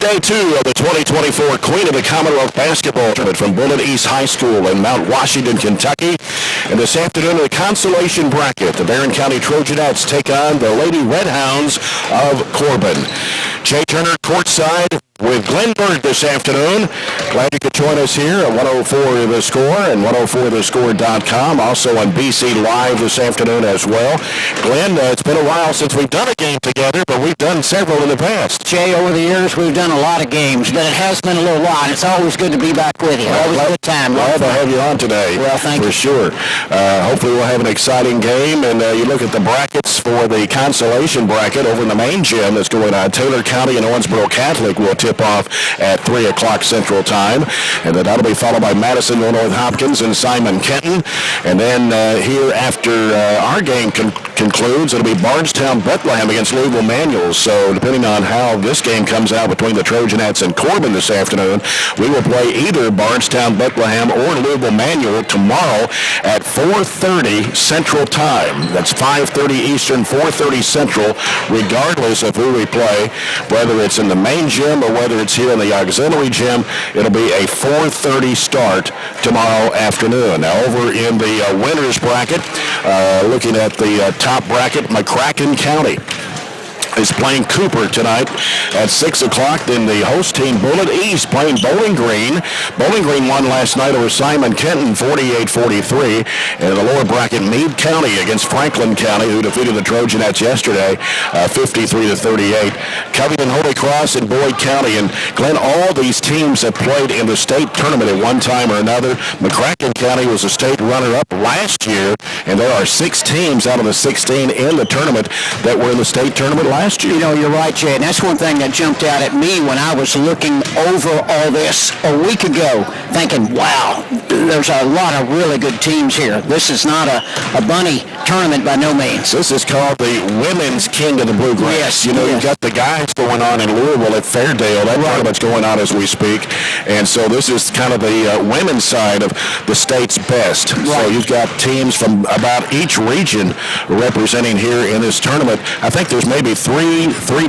day 2 of the 2024 Queen of the Commonwealth basketball tournament from Bullitt East High School in Mount Washington, Kentucky. And this afternoon, in the consolation bracket, the Barren County Trojanettes take on the Lady-Redhounds of Corbin. Jay Turner courtside with Glenberg this afternoon. Glad you could join us here at 104 The Score and 104thescore.com. Also on BC Live this afternoon as well. Glenn, it's been a while since we've done a game together, but we've done several in the past. Jay, over the years, we've done a lot of games, but it has been a little while, and it's always good to be back with you. Always a good time. Glad to have you on today. Well, thank you. For sure. Hopefully we'll have an exciting game, and you look at the brackets for the consolation bracket over in the main gym that's going on. Taylor County and Owensboro Catholic will tip off at 3 o'clock Central Time, and then that'll be followed by Madison, North Hopkins, and Simon Kenton. And then here after our game concludes, it'll be Bardstown Bethlehem against Louisville Manuals. So depending on how this game comes out between the Trojanettes and Corbin this afternoon, we will play either Bardstown Bethlehem or Louisville Manual tomorrow at 4:30 Central Time. That's 5:30 Eastern, 4:30 Central, regardless of who we play, whether it's in the main gym or whether it's here in the auxiliary gym. It'll be a 4:30 start tomorrow afternoon. Now over in the winners bracket, looking at the top bracket, McCracken County is playing Cooper tonight at 6 o'clock. Then the host team, Bullitt East, playing Bowling Green. Bowling Green won last night over Simon Kenton, 48-43. And in the lower bracket, Meade County against Franklin County, who defeated the Trojanettes yesterday, 53-38. Covington, Holy Cross, and Boyd County. And Glenn, all these teams have played in the state tournament at one time or another. McCracken County was a state runner-up last year, and there are 6 teams out of the 16 in the tournament that were in the state tournament last year. You know, you're right, Jay, and that's one thing that jumped out at me when I was looking over all this a week ago, thinking, wow, there's a lot of really good teams here. This is not a bunny tournament by no means. This is called the Women's King of the Bluegrass. Yes, you know, yes. You've got the guys going on in Louisville at Fairdale. That tournament's going on as we speak. And so this is kind of the women's side of the state's best. Right. So you've got teams from about each region representing here in this tournament. I think there's maybe three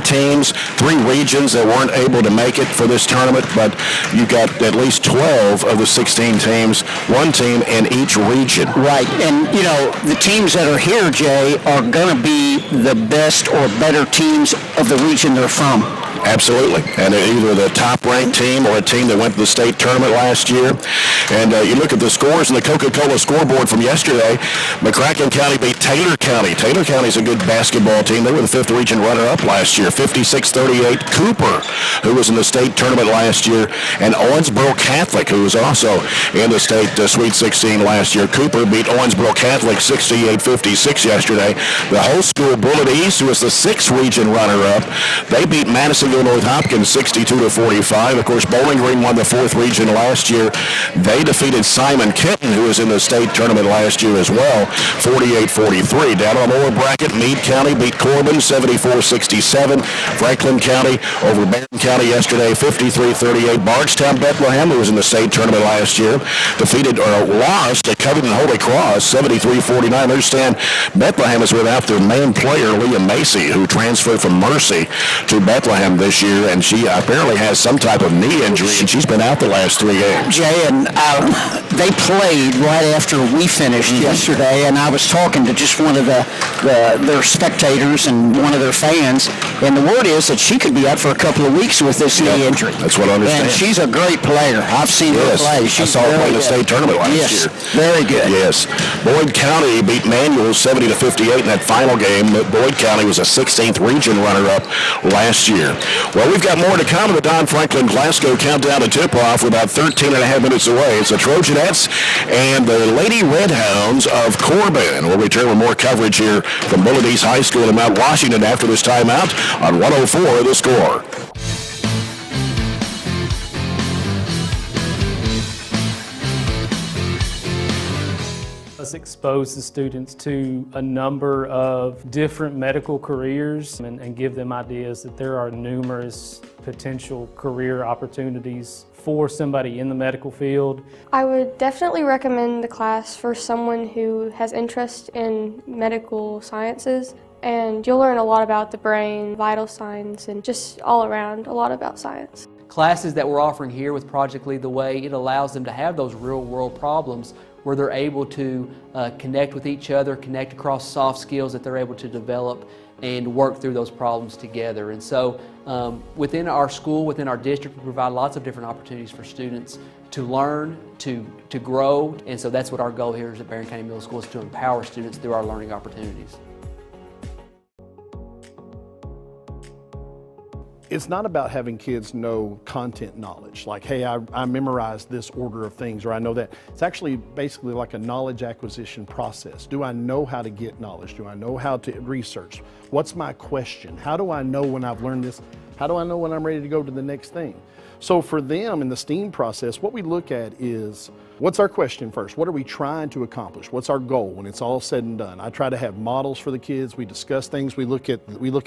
teams, 3 regions that weren't able to make it for this tournament, but you've got at least 12 of the 16 teams, 1 team in each region. Right, and you know, the teams that are here, Jay, are going to be the best or better teams of the region they're from. Absolutely, and either the top-ranked team or a team that went to the state tournament last year. And you look at the scores in the Coca-Cola scoreboard from yesterday. McCracken County beat Taylor County. Taylor County's a good basketball team. They were the 5th region runner-up last year, 56-38. Cooper, who was in the state tournament last year, and Owensboro Catholic, who was also in the state Sweet 16 last year. Cooper beat Owensboro Catholic 68-56 yesterday. The host school, Bullitt East, who was the 6th region runner-up, they beat Madison North Hopkins 62-45. Of course, Bowling Green won the 4th region last year. They defeated Simon Kenton, who was in the state tournament last year as well, 48-43. Down on the lower bracket, Meade County beat Corbin 74-67. Franklin County over Barren County yesterday, 53-38. Bardstown Bethlehem, who was in the state tournament last year, defeated or lost to Covington Holy Cross 73-49. I understand Bethlehem is without their main player, Leah Macy, who transferred from Mercy to Bethlehem this year, and she apparently has some type of knee injury, and she's been out the last 3 games. Jay, and they played right after we finished yesterday, and I was talking to just one of their spectators and one of their fans, and the word is that she could be out for a couple of weeks with this knee injury. That's what I understand. And she's a great player. I've seen her play. I saw her play in the state tournament last year. Very good. Yes. Boyd County beat Manual 70-58 in that final game. Boyd County was a 16th region runner-up last year. Well, we've got more to come in the Don Franklin Glasgow countdown to tip-off. We're about 13 and a half minutes away. It's the Trojanettes and the Lady-Redhounds of Corbin. We'll return with more coverage here from Bullitt East High School in Mount Washington after this timeout on 104 The Score. Let's expose the students to a number of different medical careers and give them ideas that there are numerous potential career opportunities for somebody in the medical field. I would definitely recommend the class for someone who has interest in medical sciences and you'll learn a lot about the brain, vital signs, and just all around a lot about science. Classes that we're offering here with Project Lead the Way, it allows them to have those real-world problems where they're able to connect with each other, connect across soft skills that they're able to develop and work through those problems together. And so within our school, within our district, we provide lots of different opportunities for students to learn, to grow, and so that's what our goal here is at Barren County Middle School, is to empower students through our learning opportunities. It's not about having kids know content knowledge, like, hey, I memorized this order of things, or I know that. It's actually basically like a knowledge acquisition process. Do I know how to get knowledge? Do I know how to research? What's my question? How do I know when I've learned this? How do I know when I'm ready to go to the next thing? So for them in the STEAM process, what we look at is, what's our question first? What are we trying to accomplish? What's our goal when it's all said and done? I try to have models for the kids. We discuss things. We look at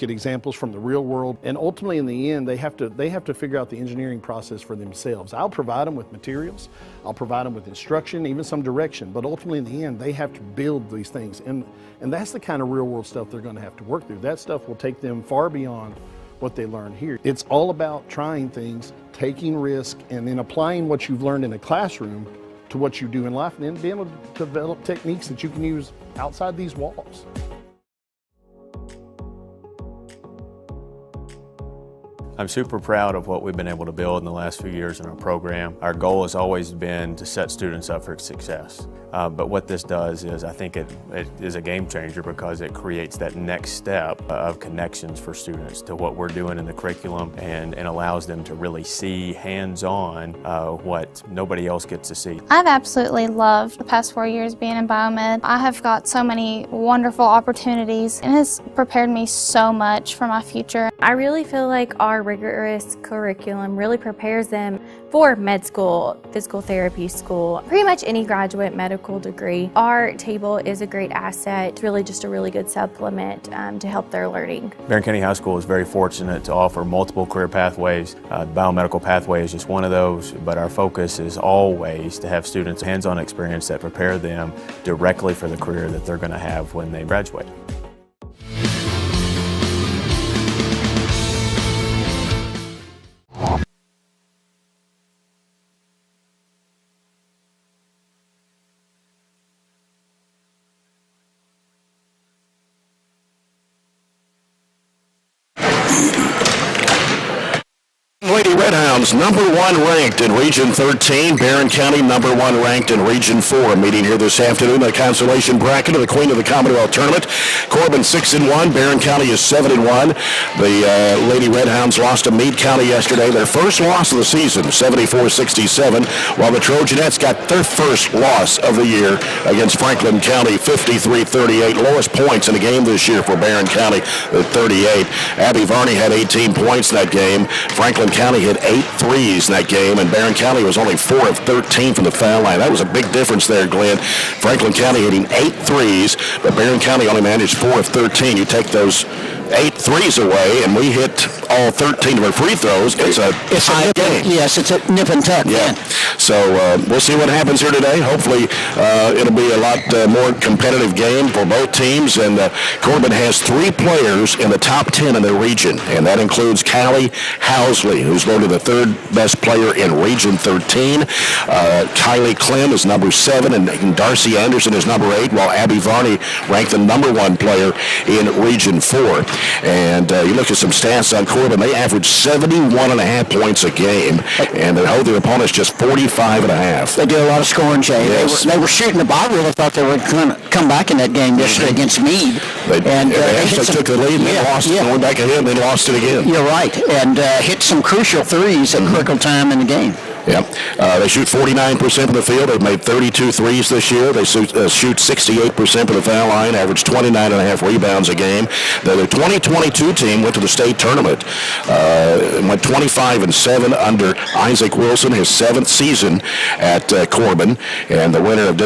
examples from the real world, and ultimately in the end, they have to figure out the engineering process for themselves. I'll provide them with materials. I'll provide them with instruction, even some direction, but ultimately in the end, they have to build these things, and that's the kind of real world stuff they're going to have to work through. That stuff will take them far beyond what they learn here. It's all about trying things, taking risk, and then applying what you've learned in a classroom to what you do in life, and then being able to develop techniques that you can use outside these walls. I'm super proud of what we've been able to build in the last few years in our program. Our goal has always been to set students up for success. But what this does is, I think it is a game changer, because it creates that next step of connections for students to what we're doing in the curriculum, and allows them to really see hands-on what nobody else gets to see. I've absolutely loved the past 4 years being in biomed. I have got so many wonderful opportunities, and it has prepared me so much for my future. I really feel like our rigorous curriculum really prepares them for med school, physical therapy school, pretty much any graduate medical degree. Our table is a great asset. It's really just a really good supplement to help their learning. Barren County High School is very fortunate to offer multiple career pathways. The biomedical pathway is just one of those, but our focus is always to have students hands-on experience that prepare them directly for the career that they're going to have when they graduate. Lady-Redhounds, #1 ranked in Region 13. Barren County, #1 ranked in Region 4. Meeting here this afternoon, the consolation bracket of the Queen of the Commonwealth tournament. Corbin 6-1. Barren County is 7-1. The Lady-Redhounds lost to Meade County yesterday. Their first loss of the season, 74-67, while the Trojanettes got their first loss of the year against Franklin County, 53-38. Lowest points in a game this year for Barren County at 38. Abby Varney had 18 points in that game. Franklin County hit 8 threes in that game, and Barren County was only 4 of 13 from the foul line. That was a big difference there, Glenn. Franklin County hitting 8 threes, but Barren County only managed 4 of 13. You take those 8 threes away, and we hit all 13 of our free throws. It's a tight game. Yes, it's a nip and tuck. Yeah. So we'll see what happens here today. Hopefully it'll be a lot more competitive game for both teams. And Corbin has 3 players in the top 10 in their region, and that includes Callie Housley, who's voted the 3rd best player in Region 13. Kylie Clem is #7, and Darcy Anderson is #8, while Abby Varney ranked the #1 player in Region 4. And you look at some stats on Corbin, they average 71.5 points a game, and they hold their opponents just 45.5. They do a lot of scoring, Jay. Yes. They were shooting the ball. I really thought they were going to come back in that game yesterday against Meade. They actually took the lead and they lost it, and went back ahead and they lost it again. You're right, and hit some crucial threes at critical time in the game. Yeah, they shoot 49% from the field. They've made 32 threes this year. They shoot 68% from the foul line, average 29.5 rebounds a game. The 2022 team went to the state tournament, went 25-7 under Isaac Wilson, his 7th season at Corbin, and the winner of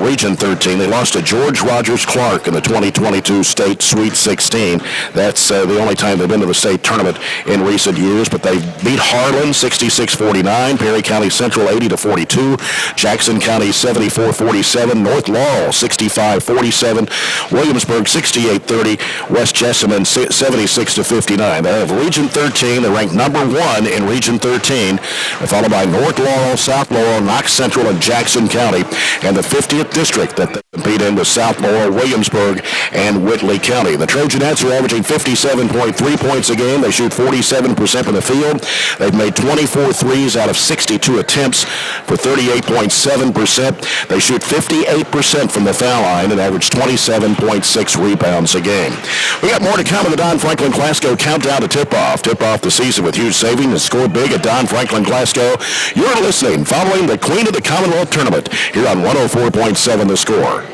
Region 13. They lost to George Rogers Clark in the 2022 state Sweet 16. That's the only time they've been to the state tournament in recent years, but they beat Harlan 66-49. Perry Clay County Central 80-42. Jackson County 74-47. North Laurel 65-47. Williamsburg 68-30. West Jessamine 76-59. They have Region 13. They're ranked number 1 in Region 13. They're followed by North Laurel, South Laurel, Knox Central, and Jackson County. And the 50th district that they compete in was South Laurel, Williamsburg, and Whitley County. The Trojanettes are averaging 57.3 points a game. They shoot 47% from the field. They've made 24 threes out of 62 attempts for 38.7%. They shoot 58% from the foul line and average 27.6 rebounds a game. We got more to come in the Don Franklin Glasgow countdown to tip-off. Tip off the season with huge savings and score big at Don Franklin Glasgow. You're listening following the Queen of the Commonwealth Tournament here on 104.7 The Score.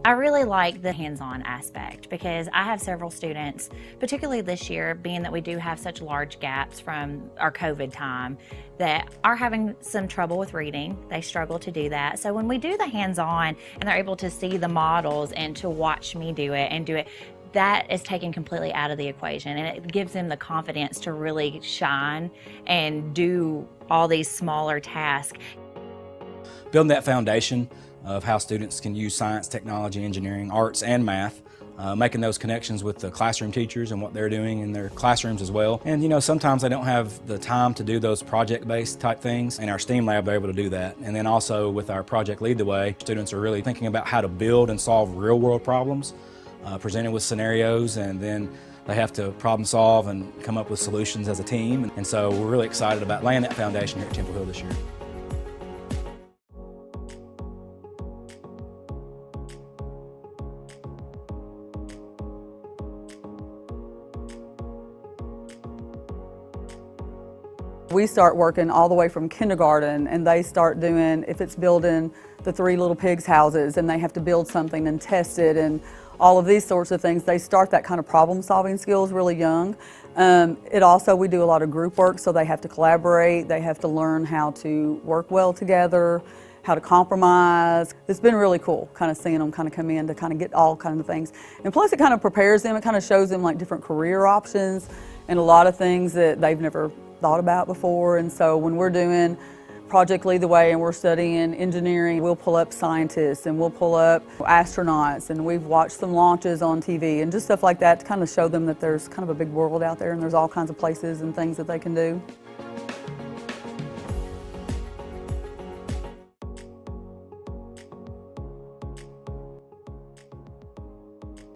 I really like the hands-on aspect because I have several students, particularly this year, being that we do have such large gaps from our COVID time, that are having some trouble with reading. They struggle to do that. So when we do the hands-on and they're able to see the models and to watch me do it, that is taken completely out of the equation, and it gives them the confidence to really shine and do all these smaller tasks. Building that foundation of how students can use science, technology, engineering, arts, and math, making those connections with the classroom teachers and what they're doing in their classrooms as well. And you know, sometimes they don't have the time to do those project-based type things. In our STEAM lab, they're able to do that. And then also with our Project Lead the Way, students are really thinking about how to build and solve real-world problems, presented with scenarios, and then they have to problem solve and come up with solutions as a team. And so we're really excited about laying that foundation here at Temple Hill this year. We start working all the way from kindergarten, and they start doing, if it's building the Three Little Pigs houses and they have to build something and test it and all of these sorts of things, they start that kind of problem solving skills really young. We do a lot of group work, so they have to collaborate, they have to learn how to work well together, how to compromise. It's been really cool kind of seeing them kind of come in to kind of get all kinds of things. And plus it kind of prepares them, it kind of shows them like different career options and a lot of things that they've never thought about before. And so when we're doing Project Lead the Way and we're studying engineering, we'll pull up scientists and we'll pull up astronauts, and we've watched some launches on TV and just stuff like that to kind of show them that there's kind of a big world out there and there's all kinds of places and things that they can do.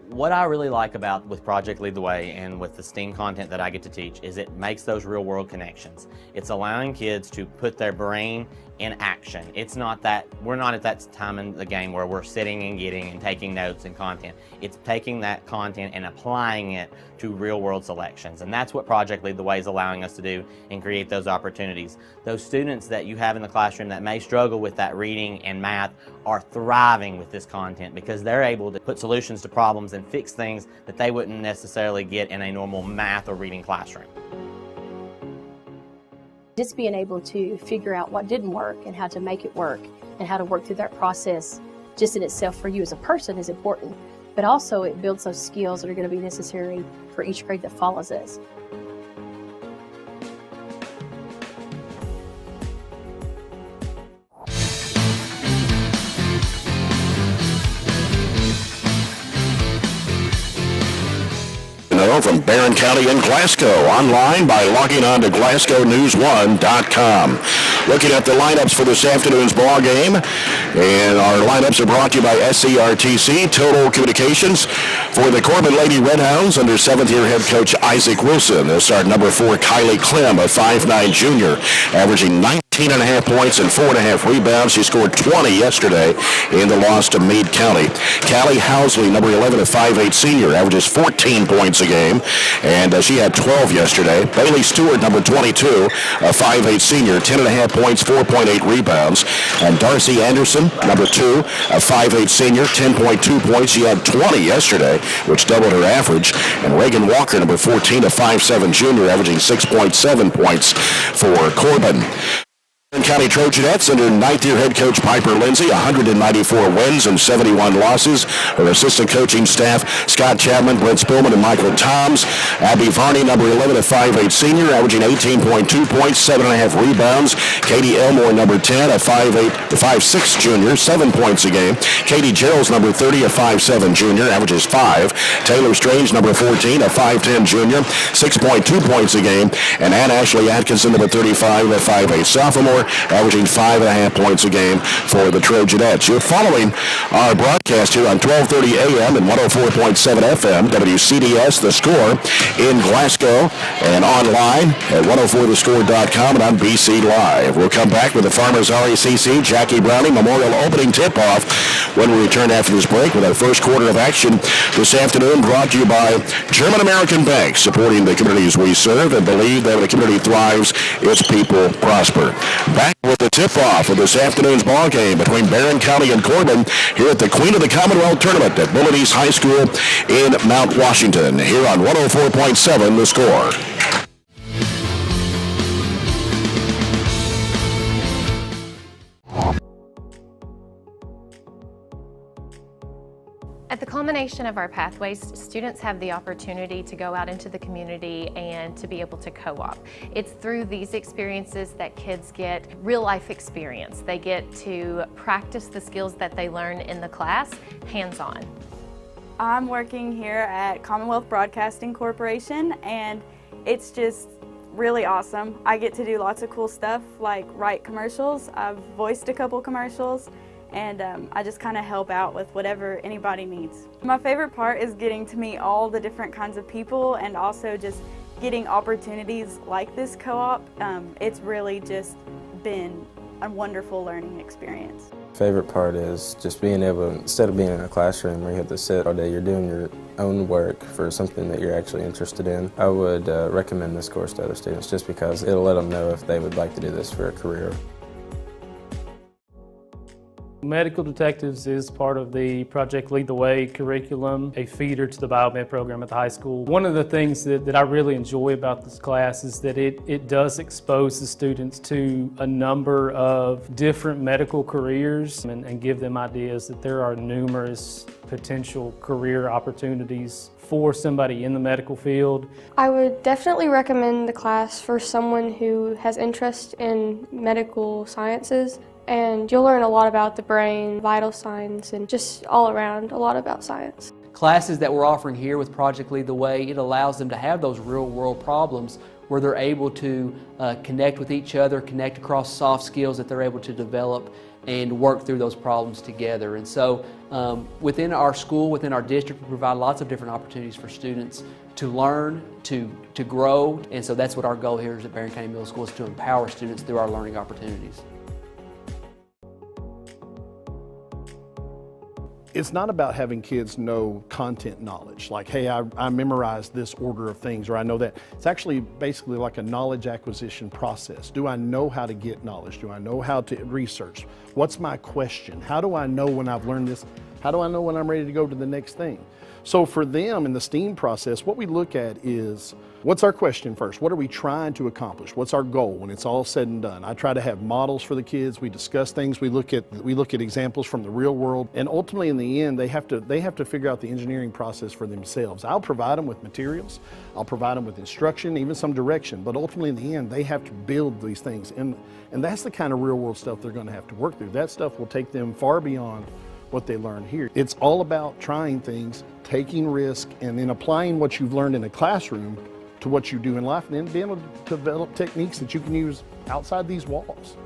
What I really like about with Project Lead the Way and with the STEAM content that I get to teach is it makes those real world connections. It's allowing kids to put their brain in action. It's not that, we're not at that time in the game where we're sitting and getting and taking notes and content. It's taking that content and applying it to real world selections. And that's what Project Lead the Way is allowing us to do and create those opportunities. Those students that you have in the classroom that may struggle with that reading and math are thriving with this content because they're able to put solutions to problems and fix things that they wouldn't necessarily get in a normal math or reading classroom. Just being able to figure out what didn't work and how to make it work and how to work through that process just in itself for you as a person is important, but also it builds those skills that are going to be necessary for each grade that follows us. From Barren County in Glasgow, online by logging on to GlasgowNews1.com. Looking at the lineups for this afternoon's ball game, and our lineups are brought to you by SERTC Total Communications. For the Corbin Lady-Redhounds under 7th-year head coach Isaac Wilson, they'll start number 4 Kylie Clem, a 5'9" junior, averaging 19.5 points and 4.5 rebounds. She scored 20 yesterday in the loss to Meade County. Callie Housley, number 11, a 5'8" senior, averages 14 points a game, and she had 12 yesterday. Bailey Stewart, number 22, a 5'8" senior, 10.5 points, 4.8 rebounds. And Darcy Anderson, number 2, a 5'8" senior, 10.2 points. She had 20 yesterday, which doubled her average. And Reagan Walker, number 14, a 5'7" junior, averaging 6.7 points for Corbin. Barren County Trojanettes under ninth-year head coach Piper Lindsay, 194 wins and 71 losses. Her assistant coaching staff, Scott Chapman, Brent Spillman, and Michael Toms. Abby Varney, number 11, a 5'8 senior, averaging 18.2 points, 7.5 rebounds. Katie Elmore, number 10, a 5'6 junior, 7 points a game. Katie Gerald's number 30, a 5'7 junior, averages 5. Taylor Strange, number 14, a 5'10 junior, 6.2 points a game. And Ann Ashley Atkinson, number 35, a 5'8 sophomore, averaging 5.5 points a game for the Trojanettes. You're following our broadcast here on 1230 AM and 104.7 FM, WCDS, The Score, in Glasgow, and online at 104thescore.com and on BC Live. We'll come back with the Farmers RACC Jackie Browning Memorial opening tip-off when we return after this break with our first quarter of action this afternoon, brought to you by German American Bank, supporting the communities we serve and believe that when a community thrives, its people prosper. Back with the tip-off of this afternoon's ball game between Barren County and Corbin here at the Queen of the Commonwealth Tournament at Bullitt East High School in Mount Washington, here on 104.7 The Score. At the culmination of our pathways, students have the opportunity to go out into the community and to be able to co-op. It's through these experiences that kids get real-life experience. They get to practice the skills that they learn in the class, hands-on. I'm working here at Commonwealth Broadcasting Corporation, and it's just really awesome. I get to do lots of cool stuff like write commercials. I've voiced a couple commercials, and I just kind of help out with whatever anybody needs. My favorite part is getting to meet all the different kinds of people and also just getting opportunities like this co-op. It's really just been a wonderful learning experience. Favorite part is just being able, instead of being in a classroom where you have to sit all day, you're doing your own work for something that you're actually interested in. I would recommend this course to other students just because it'll let them know if they would like to do this for a career. Medical Detectives is part of the Project Lead the Way curriculum, a feeder to the biomed program at the high school. One of the things that I really enjoy about this class is that it does expose the students to a number of different medical careers and give them ideas that there are numerous potential career opportunities for somebody in the medical field. I would definitely recommend the class for someone who has interest in medical sciences, and you'll learn a lot about the brain, vital signs, and just all around a lot about science. Classes that we're offering here with Project Lead the Way, it allows them to have those real world problems where they're able to connect with each other, connect across soft skills that they're able to develop and work through those problems together. And so within our school, within our district, we provide lots of different opportunities for students to learn, to grow. And so that's what our goal here is at Barren County Middle School, is to empower students through our learning opportunities. It's not about having kids know content knowledge, like, hey, I memorized this order of things, or I know that. It's actually basically like a knowledge acquisition process. Do I know how to get knowledge? Do I know how to research? What's my question? How do I know when I've learned this? How do I know when I'm ready to go to the next thing? So for them in the STEAM process, what we look at is, what's our question first? What are we trying to accomplish? What's our goal when it's all said and done? I try to have models for the kids. We discuss things. We look at examples from the real world, and ultimately in the end, they have to figure out the engineering process for themselves. I'll provide them with materials. I'll provide them with instruction, even some direction, but ultimately in the end, they have to build these things, and that's the kind of real world stuff they're going to have to work through. That stuff will take them far beyond what they learn here. It's all about trying things, taking risk, and then applying what you've learned in a classroom to what you do in life, and then being able to develop techniques that you can use outside these walls.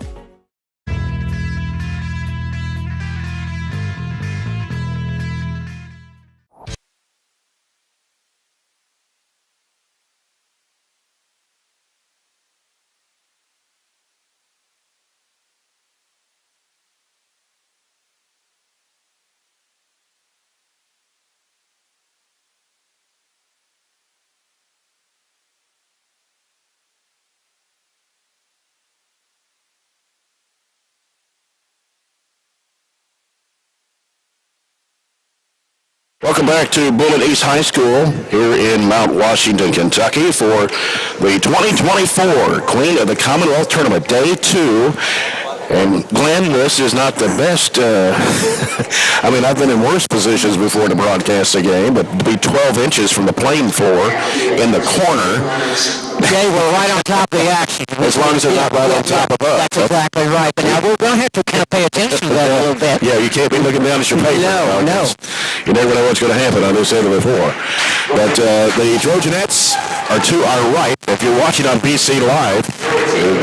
Welcome back to Bullitt East High School here in Mount Washington, Kentucky for the 2024 Queen of the Commonwealth Tournament, Day 2. And Glenn, this is not the best, I mean, I've been in worse positions before to broadcast a game, but to be 12 inches from the playing floor in the corner. Jay, we're right on top of the action. As long as it's not right on top of us. That's exactly right. But now we're going to have to kind of pay attention to that a little bit. Yeah, you can't be looking down at your paper. No. You never know what's going to happen on this end of the floor. But the Trojanettes are to our right. If you're watching on BC Live,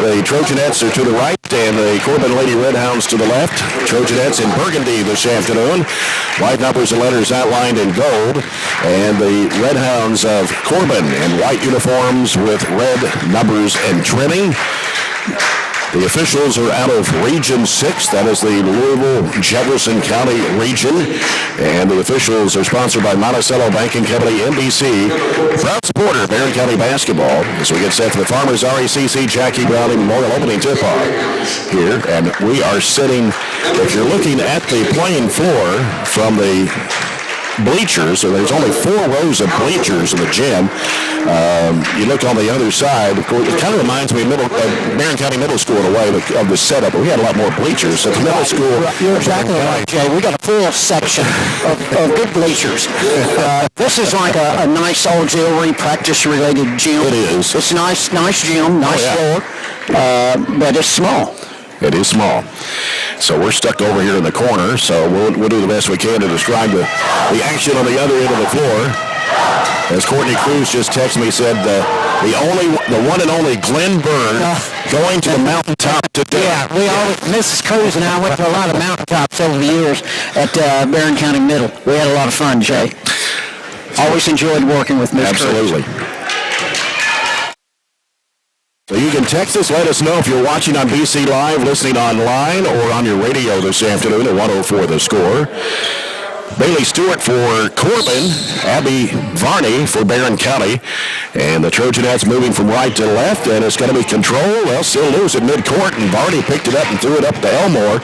the Trojanettes are to the right and the Corbin Lady-Redhounds to the left. Trojanettes in burgundy this afternoon. White numbers and letters outlined in gold. And the Redhounds of Corbin in white uniforms with red numbers and trimming. The officials are out of Region 6. That is the Louisville-Jefferson County region. And the officials are sponsored by Monticello Banking Company, NBC. Proud supporter of Barren County basketball as we get set for the Farmers RECC Jackie Browning Memorial opening tip-off here. And we are sitting, if you're looking at the playing floor from the bleachers, so there's only 4 rows of bleachers in the gym. You look on the other side, of course, it kind of reminds me of Barren County Middle School in a way of the setup, but we had a lot more bleachers at the middle school. You're exactly right, Jay. We got a full section of good bleachers. This is like a nice auxiliary practice-related gym. It is. It's a nice gym, nice floor, but it's small. It is small. So we're stuck over here in the corner, so we'll do the best we can to describe the action on the other end of the floor. As Courtney Cruz just texted me, said the one and only Glenn Byrne going to the mountaintop today. Yeah, Mrs. Cruz and I went to a lot of mountaintops over the years at Barren County Middle. We had a lot of fun, Jay. Always enjoyed working with Miss Cruz. Absolutely. So you can text us, let us know if you're watching on BC Live, listening online, or on your radio this afternoon at 104 The Score. Bailey Stewart for Corbin, Abby Varney for Barren County, and the Trojanettes moving from right to left, and it's going to be control. Well, still loose at midcourt, and Varney picked it up and threw it up to Elmore.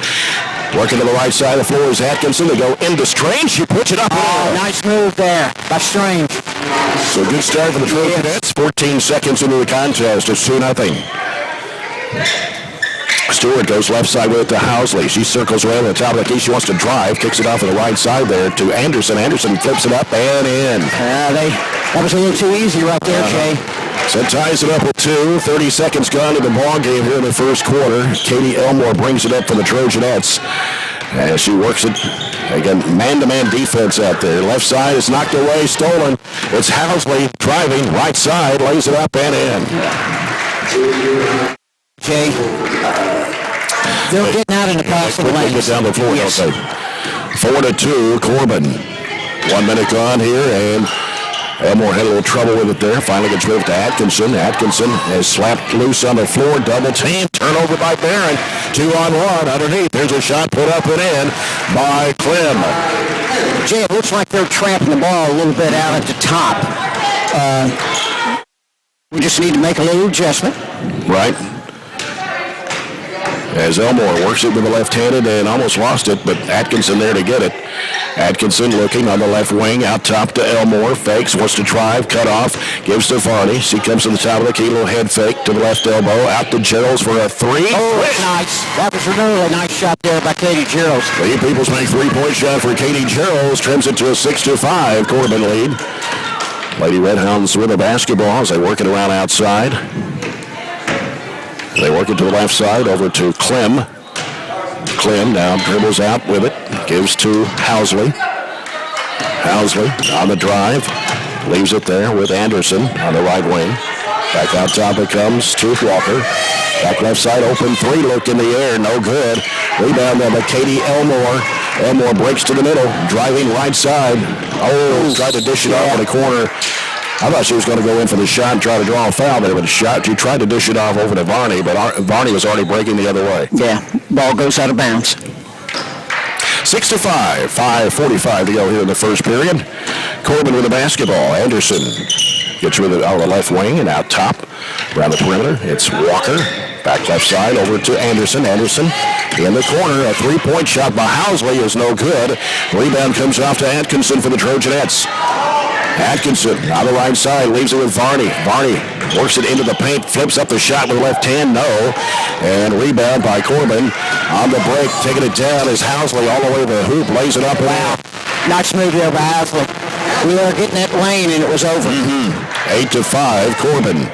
Working to the right side of the floor is Atkinson. They go into Strange. She puts it up. Oh, nice move there by Strange. So good start for the Trojanettes. 14 seconds into the contest. It's 2-0. Stewart goes left side with it to Housley. She circles around the top of the key. She wants to drive. Kicks it off on the right side there to Anderson. Anderson flips it up and in. That was a little too easy right there, Jay. So ties it up with 2. 30 seconds gone to the ball game here in the first quarter. Katie Elmore brings it up for the Trojanettes. As she works it, again, man-to-man defense out there. Left side is knocked away, stolen. It's Housley driving, right side, lays it up and in. Jay, they're getting out in the pass of the lanes. Get down the floor, yes. Don't they? 4-2, Corbin. 1 minute gone here, and Elmore had a little trouble with it there. Finally gets rid of it to Atkinson. Atkinson has slapped loose on the floor. Double team. Turnover by Barren. 2-on-1 underneath. There's a shot put up and in by Clem. Jay, it looks like they're trapping the ball a little bit out at the top. We just need to make a little adjustment. Right. As Elmore works it with the left-handed and almost lost it, but Atkinson there to get it. Atkinson looking on the left wing, out top to Elmore. Fakes, wants to drive, cut off, gives to Varney. She comes to the top of the key, little head fake to the left elbow, out to Gerald's for a 3. Oh, nice. That was a really nice shot there by Katie Gerald's. The Peoples make 3-point shot for Katie Gerald's, trims it to a 6-5 Corbin lead. Lady-Redhounds with the basketball as they work it around outside. They work it to the left side over to Clem. Clem now dribbles out with it. Gives to Housley. Housley on the drive. Leaves it there with Anderson on the right wing. Back out top it comes to Walker. Back left side, open 3 look in the air. No good. Rebound there by Katie Elmore. Elmore breaks to the middle. Driving right side. Oh, tried to dish it off in the corner. I thought she was going to go in for the shot and try to draw a foul there, but she tried to dish it off over to Varney, but Varney was already breaking the other way. Yeah, ball goes out of bounds. 6-5, 5:45 to go here in the first period. Corbin with the basketball. Anderson gets rid of it out of the left wing and out top around the perimeter. It's Walker. Back left side over to Anderson. Anderson in the corner. A three-point shot by Housley is no good. Rebound comes off to Atkinson for the Trojanettes. Atkinson on the right side, leaves it with Varney. Varney works it into the paint, flips up the shot with the left hand, no. And rebound by Corbin. On the break, taking it down is Housley all the way to the hoop, lays it up. Wow. Nice move there by Housley. We were getting that lane and it was over. 8-5, Corbin.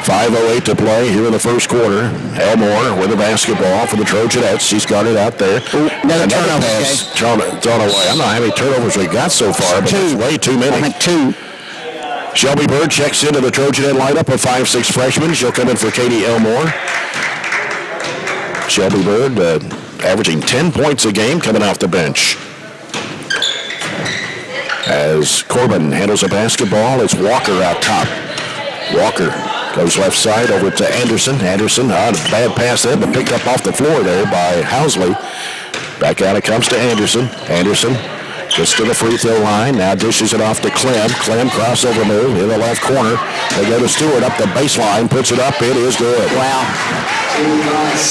5:08 to play here in the first quarter. Elmore with the basketball for the Trojanettes. She's got it out there. Another turnover, pass thrown away. I don't know how many turnovers we got so far, but it's way too many. I think 2. Shelby Bird checks into the Trojanet lineup, a 5'6" freshman. She'll come in for Katie Elmore. Shelby Bird averaging 10 points a game coming off the bench. As Corbin handles the basketball, it's Walker out top. Walker goes left side over to Anderson. Anderson, a bad pass there, but picked up off the floor there by Housley. Back out it comes to Anderson. Anderson gets to the free throw line. Now dishes it off to Clem. Clem crossover move in the left corner. They go to Stewart up the baseline. Puts it up. It is good. Wow.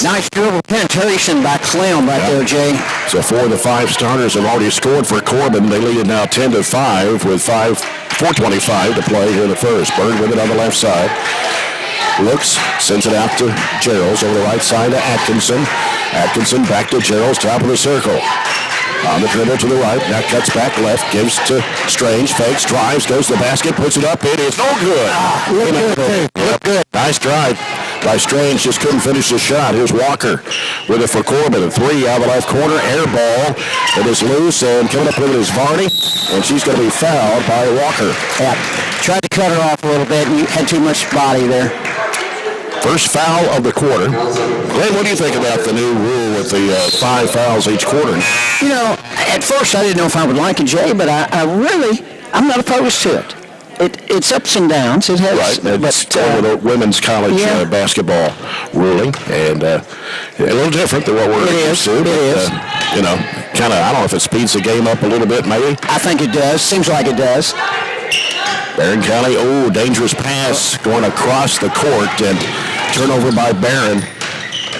Nice dribble penetration by Clem right there, Jay. So 4 of the 5 starters have already scored for Corbin. They lead it now 10-5 with 4:25 to play here in the first. Bird with it on the left side. Looks, sends it out to Geralds over the right side to Atkinson. Atkinson back to Geralds, top of the circle. On the dribble to the right, now cuts back left, gives to Strange, fakes, drives, goes to the basket, puts it up, it is no good. Look good. Nice drive by Strange, just couldn't finish the shot. Here's Walker with it for Corbin. A 3 out of the left corner, air ball. It is loose, and coming up with it is Varney, and she's going to be fouled by Walker. Yeah, tried to cut her off a little bit, and you had too much body there. First foul of the quarter. Glenn, what do you think about the new rule with the 5 fouls each quarter? You know, at first I didn't know if I would like it, Jay, but I'm not opposed to it. It's ups and downs. It has, right. It's over the women's college basketball ruling, and a little different than what we're used to. It is. You know, kind of, I don't know if it speeds the game up a little bit, maybe. I think it does. Seems like it does. Barren County, dangerous pass going across the court, and turnover by Barren.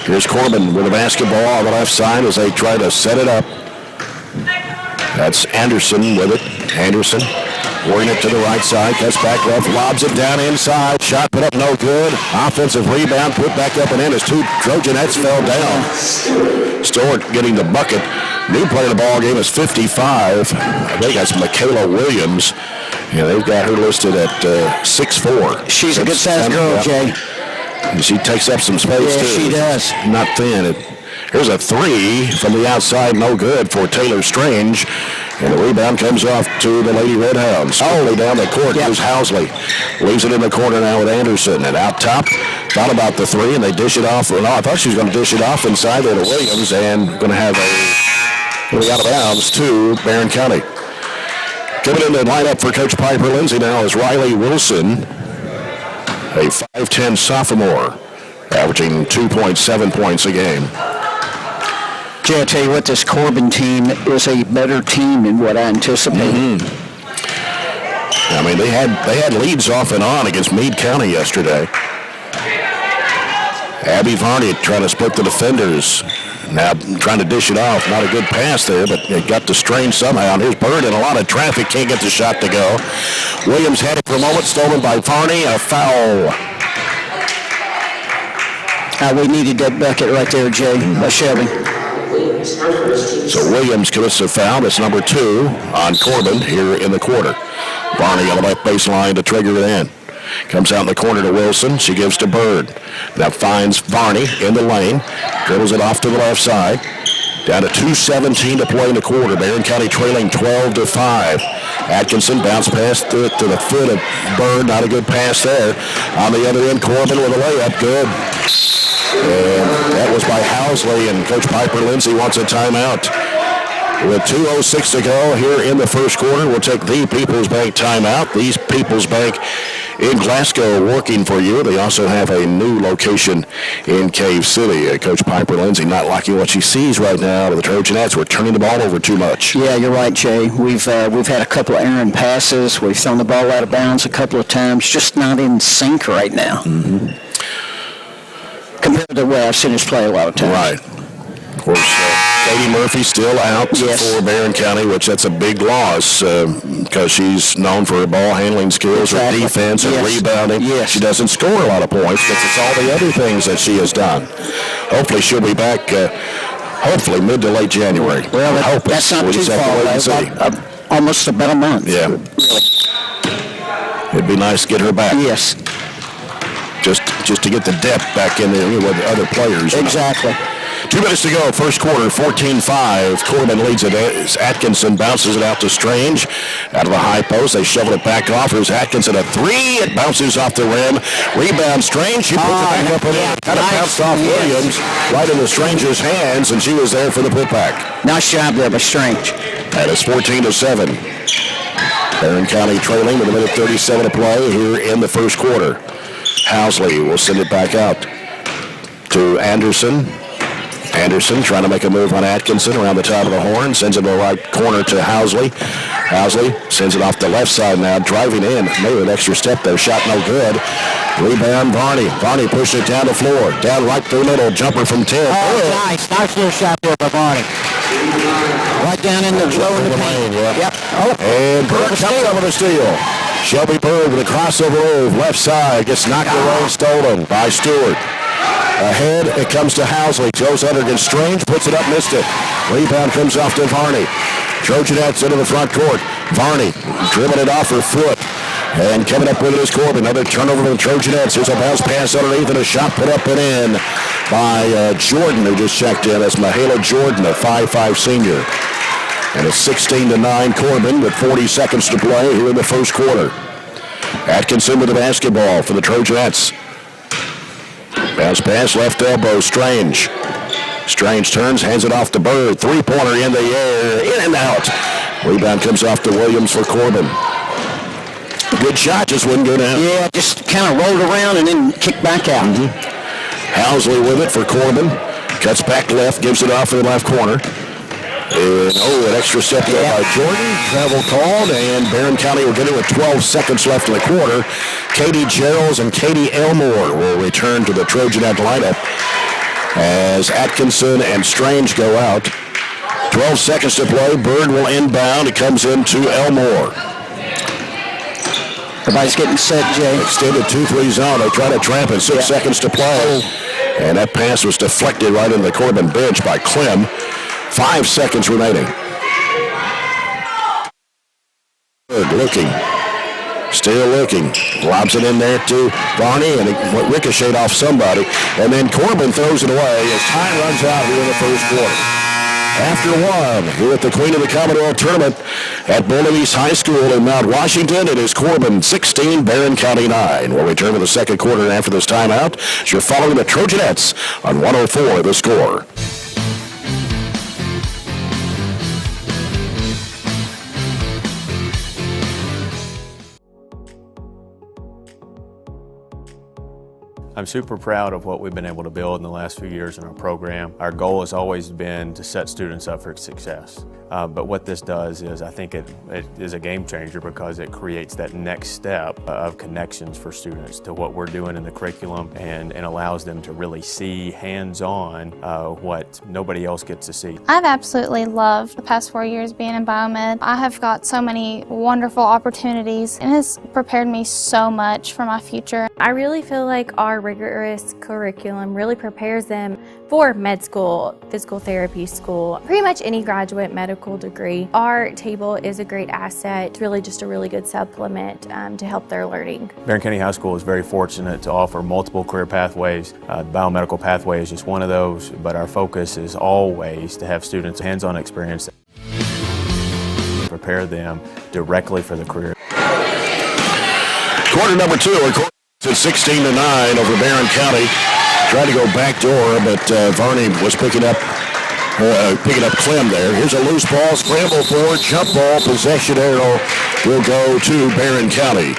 Here's Corbin with the basketball on the left side as they try to set it up. That's Anderson with it. Anderson working it to the right side, cuts back left, lobs it down inside. Shot put up no good. Offensive rebound put back up and in as 2 Trojanettes fell down. Stewart getting the bucket. New player in the ball game is 55. I think that's Michaela Williams. Yeah, they've got her listed at 6'4". She's a good-sized girl, Jay. And she takes up some space, too. She does. Not thin. Here's a 3 from the outside, no good for Taylor Strange. And the rebound comes off to the Lady-Redhounds. All the way down the court goes Housley. Leaves it in the corner now with Anderson. And out top, thought about the 3, and they dish it off. Well, no, I thought she was going to dish it off inside there to Williams, and going to have out of bounds to Barren County. Coming in the lineup for Coach Piper Lindsay now is Riley Wilson, a 5'10" sophomore, averaging 2.7 points a game. Jay, I'll tell you what, this Corbin team is a better team than what I anticipated. I mean, they had leads off and on against Meade County yesterday. Abby Varney trying to split the defenders. Now trying to dish it off. Not a good pass there, but it got to Strange somehow. And here's Bird in a lot of traffic. Can't get the shot to go. Williams had it for a moment. Stolen by Varney. A foul. We needed that bucket right there, Jay, by Shelby. So Williams commits a foul. That's number 2 on Corbin here in the quarter. Varney on the left baseline to trigger it in. Comes out in the corner to Wilson. She gives to Bird. Now finds Varney in the lane. Dribbles it off to the left side. Down to 2:17 to play in the quarter. Barren County trailing 12-5. Atkinson bounce pass to the foot of Bird. Not a good pass there. On the other end, Corbin with a layup. Good. And that was by Housley, and Coach Piper Lindsay wants a timeout. With 2:06 to go here in the first quarter, we'll take the People's Bank timeout. These People's Bank in Glasgow working for you. They also have a new location in Cave City. Coach Piper Lindsay not liking what she sees right now. The Trojanettes were turning the ball over too much. Yeah, you're right, Jay. We've had a couple of errant passes. We've thrown the ball out of bounds a couple of times. Just not in sync right now. compared to the way I've seen us play a lot of times. Right. Of course, Katie Murphy still out for Barren County, which that's a big loss because she's known for her ball handling skills, her defense, and rebounding. She doesn't score a lot of points, but it's all the other things that she has done. Hopefully she'll be back, hopefully mid to late January. Well, that's not too far, almost about a month. Yeah. Really. It'd be nice to get her back. Yes. Just to get the depth back in there with other players. Exactly. 2 minutes to go, first quarter, 14-5. Corbin leads it as Atkinson bounces it out to Strange. Out of the high post, they shovel it back off. Here's Atkinson, a three. It bounces off the rim. Rebound, Strange. She puts it back up and in. Kind of bounced off Williams right into Strange's hands, and she was there for the putback. Nice job there by Strange. And it's 14-7. Barren County trailing with a minute 37 to play here in the first quarter. Housley will send it back out to Anderson. Anderson trying to make a move on Atkinson around the top of the horn. Sends it to the right corner to Housley. Housley sends it off the left side now, driving in. Maybe an extra step there. Shot no good. Rebound, Varney. Varney pushed it down the floor. Down right through the middle. Jumper from 10. Oh, nice. Nice little shot there by Varney. Right down in the low in the paint. Yep. Oh. And Bird comes up with a steal. Shelby Bird with a crossover move. Left side. Gets knocked away, stolen by Stewart. Ahead, it comes to Housley. Goes under against Strange. Puts it up, missed it. Rebound comes off to Varney. Trojanettes into the front court. Varney dribbling it off her foot. And coming up with it is Corbin. Another turnover for the Trojanettes. Here's a bounce pass underneath and a shot put up and in by Jordan, who just checked in. That's Mahala Jordan, a 5'5 senior. And it's 16-9 Corbin with 40 seconds to play here in the first quarter. Atkinson with the basketball for the Trojanettes. Bounce pass, left elbow, Strange. Strange turns, hands it off to Bird. Three-pointer in the air, in and out. Rebound comes off to Williams for Corbin. Good shot, just wouldn't go down. Yeah, just kind of rolled around and then kicked back out. Housley with it for Corbin. Cuts back left, gives it off in the left corner. And, an extra step there by Jordan. Travel called, and Barren County will get it with 12 seconds left in the quarter. Katie Geralds and Katie Elmore will return to the Trojanet lineup as Atkinson and Strange go out. 12 seconds to play. Bird will inbound. It comes into Elmore. Everybody's getting set, Jay. Extended 2-3 zone. They try to trap it. 6 seconds to play. And that pass was deflected right into the Corbin bench by Clem. 5 seconds remaining. Good looking. Still looking. Lobs it in there to Varney, and it ricocheted off somebody. And then Corbin throws it away as time runs out here in the first quarter. After one, here at the Queen of the Commonwealth Tournament at Bullitt East High School in Mount Washington, it is Corbin 16, Barren County 9. We'll return to the second quarter after this timeout as you're following the Trojanettes on 104 The Score. I'm super proud of what we've been able to build in the last few years in our program. Our goal has always been to set students up for success. But what this does is I think it is a game changer because it creates that next step of connections for students to what we're doing in the curriculum and allows them to really see hands-on what nobody else gets to see. I've absolutely loved the past 4 years being in biomed. I have got so many wonderful opportunities and it has prepared me so much for my future. I really feel like our rigorous curriculum really prepares them for med school, physical therapy school, pretty much any graduate medical degree. Our table is a great asset. It's really just a really good supplement to help their learning. Barren County High School is very fortunate to offer multiple career pathways. The biomedical pathway is just one of those, but our focus is always to have students hands-on experience that prepare them directly for the career. Quarter number two, it's 16-9 over Barren County. Tried to go back door, but Varney was picking up Clem there. Here's a loose ball, scramble forward, jump ball, possession arrow will go to Barren County.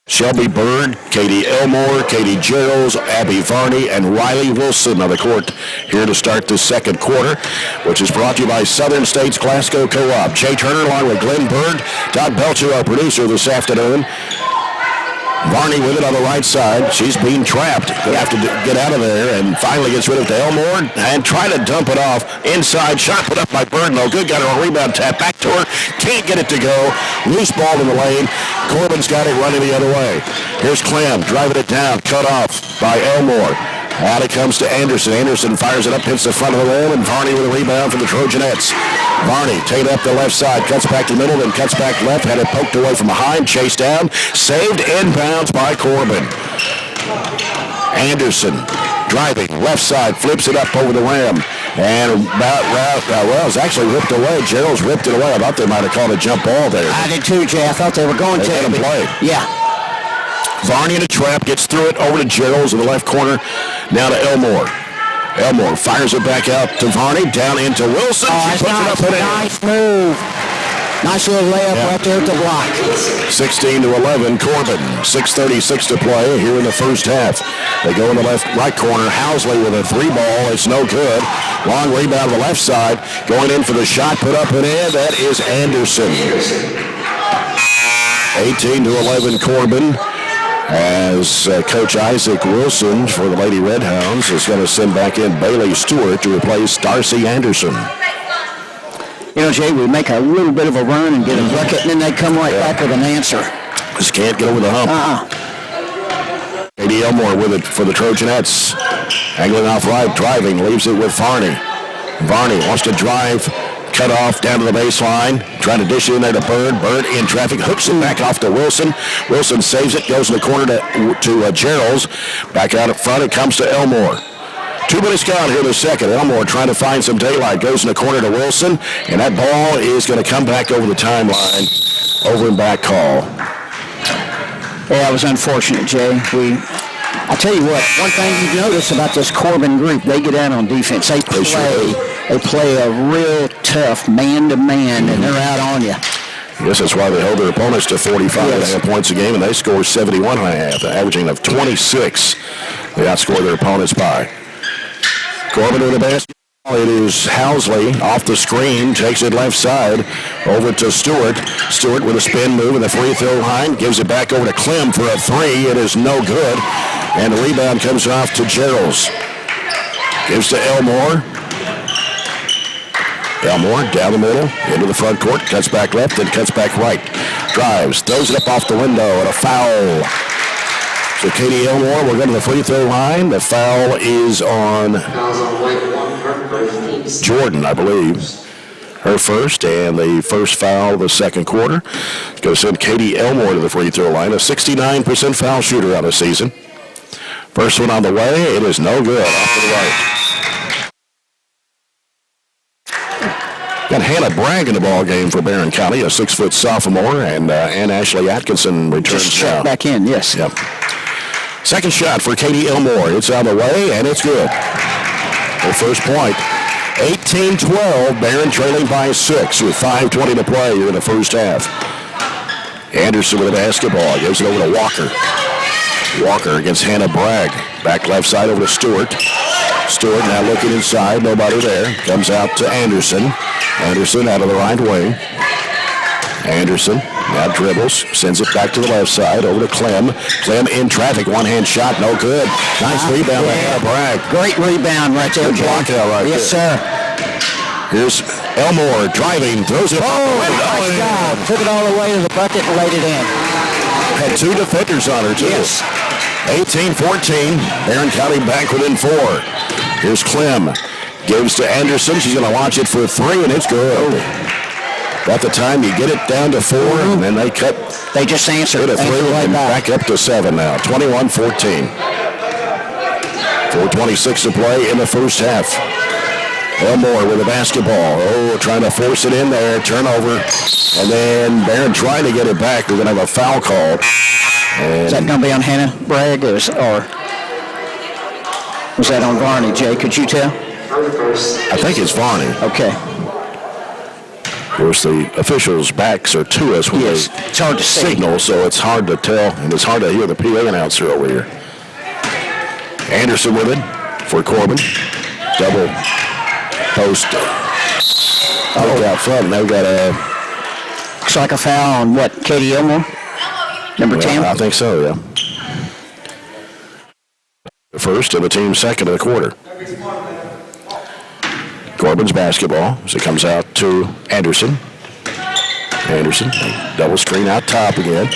Shelby Bird, Katie Elmore, Katie Geralds, Abby Varney, and Riley Wilson on the court here to start the second quarter, which is brought to you by Southern States Glasgow Co-op. Jay Turner along with Glenn Bird, Todd Belcher, our producer this afternoon. Varney with it on the right side. She's being trapped. Going to have to get out of there, and finally gets rid of it to Elmore and try to dump it off inside. Shot put up by Barren. No good. Got her a rebound tap back to her. Can't get it to go. Loose ball in the lane. Corbin's got it running the other way. Here's Clem driving it down. Cut off by Elmore. Out it comes to Anderson. Anderson fires it up, hits the front of the rim, and Varney with a rebound for the Trojanettes. Varney take it up the left side, cuts back to the middle, then cuts back left, had it poked away from behind, chased down, saved inbounds by Corbin. Anderson driving left side, flips it up over the rim, and it's actually ripped away. Gerald's ripped it away. I thought they might have called a jump ball there. I did too, Jay. I thought they were going to. Let him play. Yeah. Varney in a trap, gets through it over to Gerald's in the left corner, now to Elmore. Elmore fires it back out to Varney, down into Wilson. Oh, she puts it up and in. Nice move. Nice little layup right there at the block. 16-11, Corbin. 6:36 to play here in the first half. They go in the right corner. Housley with a three ball. It's no good. Long rebound on the left side. Going in for the shot, put up and in. That is Anderson. 18-11, Corbin. As Coach Isaac Wilson for the Lady-Redhounds is going to send back in Bailey Stewart to replace Darcy Anderson. You know, Jay, we make a little bit of a run and get a bucket, and then they come right back with an answer. Just can't get over the hump. Katie Elmore with it for the Trojanettes. Angling off right, driving, leaves it with Varney. Varney wants to drive, cut off down to the baseline, trying to dish it in there to Bird. Bird in traffic, hooks it back off to Wilson. Wilson saves it, goes in the corner to Gerald's. Back out up front, it comes to Elmore. 2 minutes gone here in the second. Elmore trying to find some daylight. Goes in the corner to Wilson, and that ball is going to come back over the timeline. Over and back call. Yeah, it was unfortunate, Jay. I tell you what, one thing you've noticed about this Corbin group, they get out on defense. They play a real tough man-to-man, and they're out on you. Yes, that's why they held their opponents to 45.5 points a game, and they score 71.5, averaging of 26. They outscore their opponents by. Corbin with the basket. It is Housley off the screen, takes it left side over to Stewart. Stewart with a spin move in the free throw line, gives it back over to Clem for a three. It is no good, and the rebound comes off to Gerald's. Gives to Elmore. Elmore down the middle, into the front court, cuts back left, then cuts back right. Drives, throws it up off the window, and a foul. So Katie Elmore will go to the free throw line. The foul is on Jordan, I believe. Her first, and the first foul of the second quarter. It's going to send Katie Elmore to the free throw line, a 69% foul shooter on the season. First one on the way, it is no good. Off to the right. Got Hannah Bragg in the ball game for Barren County, a 6-foot sophomore, and Ashley Atkinson returns just check back in, yes. Yep. Second shot for Katie Elmore. It's on the way, and it's good. Her first point. 18-12, Barren trailing by 6 with 5:20 to play here in the first half. Anderson with a basketball. Gives it over to Walker. Walker against Hannah Bragg. Back left side over to Stewart. Stewart now looking inside. Nobody there. Comes out to Anderson. Anderson out of the right wing. Anderson now dribbles, sends it back to the left side, over to Clem. Clem in traffic, one-hand shot, no good. Nice rebound by Hannah Bragg. Great rebound right there. Good block out right yes, there. Sir. Here's Elmore driving, throws it. Nice job. Took it all the way to the bucket and laid it in. Had 2 defenders on her, too. Yes. 18-14, Barren County back within 4. Here's Clem. Gives to Anderson. She's going to launch it for 3, and it's good. At the time, you get it down to 4, and then they cut. They just answered. A 3 and back up to 7 now. 21-14. 4:26 to play in the first half. Elmore with the basketball. Trying to force it in there. Turnover. And then Barren trying to get it back. We're going to have a foul call. Is that going to be on Hannah Bragg, or was that on Varney, Jay? Could you tell? I think it's Varney. Okay. Of course, the officials' backs are to us when it's hard to signal, so it's hard to tell, and it's hard to hear the PA announcer over here. Anderson with it for Corbin. Double post. Look out front, and they've got looks like a foul on what, Katie Elmore? Number 10? I think so, yeah. The first and the team second of the quarter. Corbin's basketball as it comes out to Anderson. Anderson, double screen out top again.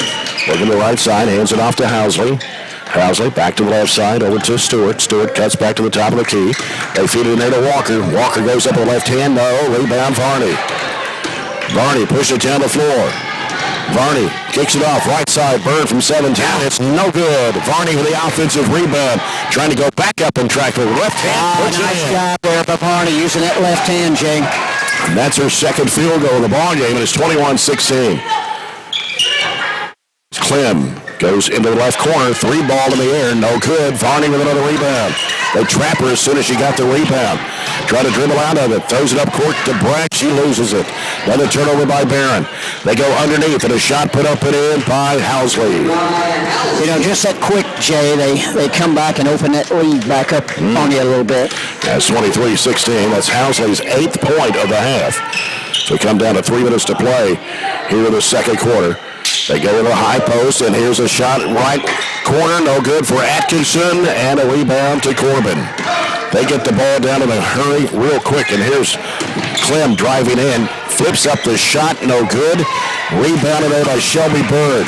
Looking to the right side, hands it off to Housley. Housley back to the left side, over to Stewart. Stewart cuts back to the top of the key. They feed it in there to Walker. Walker goes up with the left hand, no. Rebound, Varney. Varney pushes it down the floor. Varney kicks it off, right side, Bird from 17. It's no good. Varney with the offensive rebound, trying to go back up and track with the left hand. Nice job there by Varney using that left hand, Jay. And that's her second field goal of the ball game, and it's 21-16. Clem goes into the left corner, three ball in the air, no good. Varney with another rebound. They trap her as soon as she got the rebound. Try to dribble out of it, throws it up court to Bragg, she loses it. Another turnover by Barren. They go underneath, and a shot put up and in by Housley. You know, just that quick, Jay, they come back and open that lead back up on you a little bit. That's 23-16. That's Housley's 8th point of the half. So we come down to 3 minutes to play here in the second quarter. They go to the high post, and here's a shot right corner, no good for Atkinson, and a rebound to Corbin. They get the ball down in a hurry real quick, and here's Clem driving in, flips up the shot, no good. Rebounded there by Shelby Bird.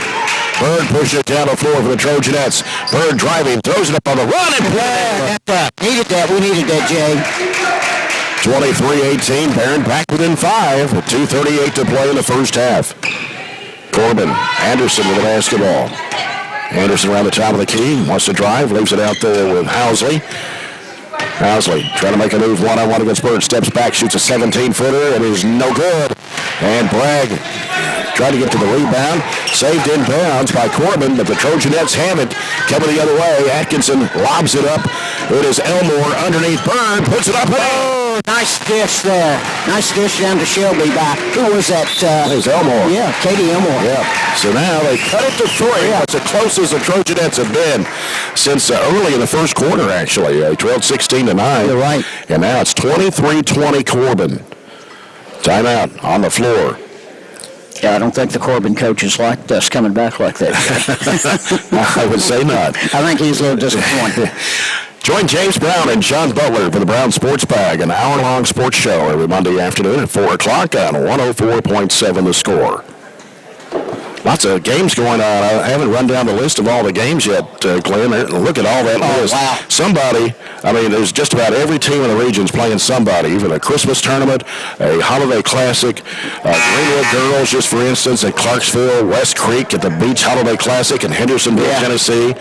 Bird pushes it down the floor for the Trojanettes. Bird driving, throws it up on the run, and play. Needed that. We needed that, Jay. 23-18, Barren back within 5 with 2:38 to play in the first half. Corbin, Anderson with the basketball. Anderson around the top of the key, wants to drive, leaves it out there with Housley. Housley trying to make a move one-on-one against Bird, steps back, shoots a 17-footer, and is no good. And Bragg tried to get to the rebound, saved in bounds by Corbin, but the Trojanettes have it coming the other way. Atkinson lobs it up. It is Elmore underneath Bird, puts it up. Oh, nice dish there. Nice dish down to Shelby by, who was that? It was Elmore. Yeah, Katie Elmore. Yeah. So now they cut it to 3. That's as close as the Trojanettes have been since early in the first quarter, actually. 12-16-9. You're right. And now it's 23-20 Corbin. Timeout on the floor. Yeah, I don't think the Corbin coaches liked us coming back like that. I would say not. I think he's a little disappointed. Join James Brown and John Butler for the Brown Sports Bag, an hour-long sports show every Monday afternoon at 4 o'clock on 104.7 The Score. Lots of games going on. I haven't run down the list of all the games yet, Glenn. Look at all that list. Wow. Somebody, I mean, there's just about every team in the region's playing somebody, even a Christmas tournament, a holiday classic. Greenwood Girls, just for instance, at Clarksville, West Creek at the Beach Holiday Classic in Hendersonville, Tennessee.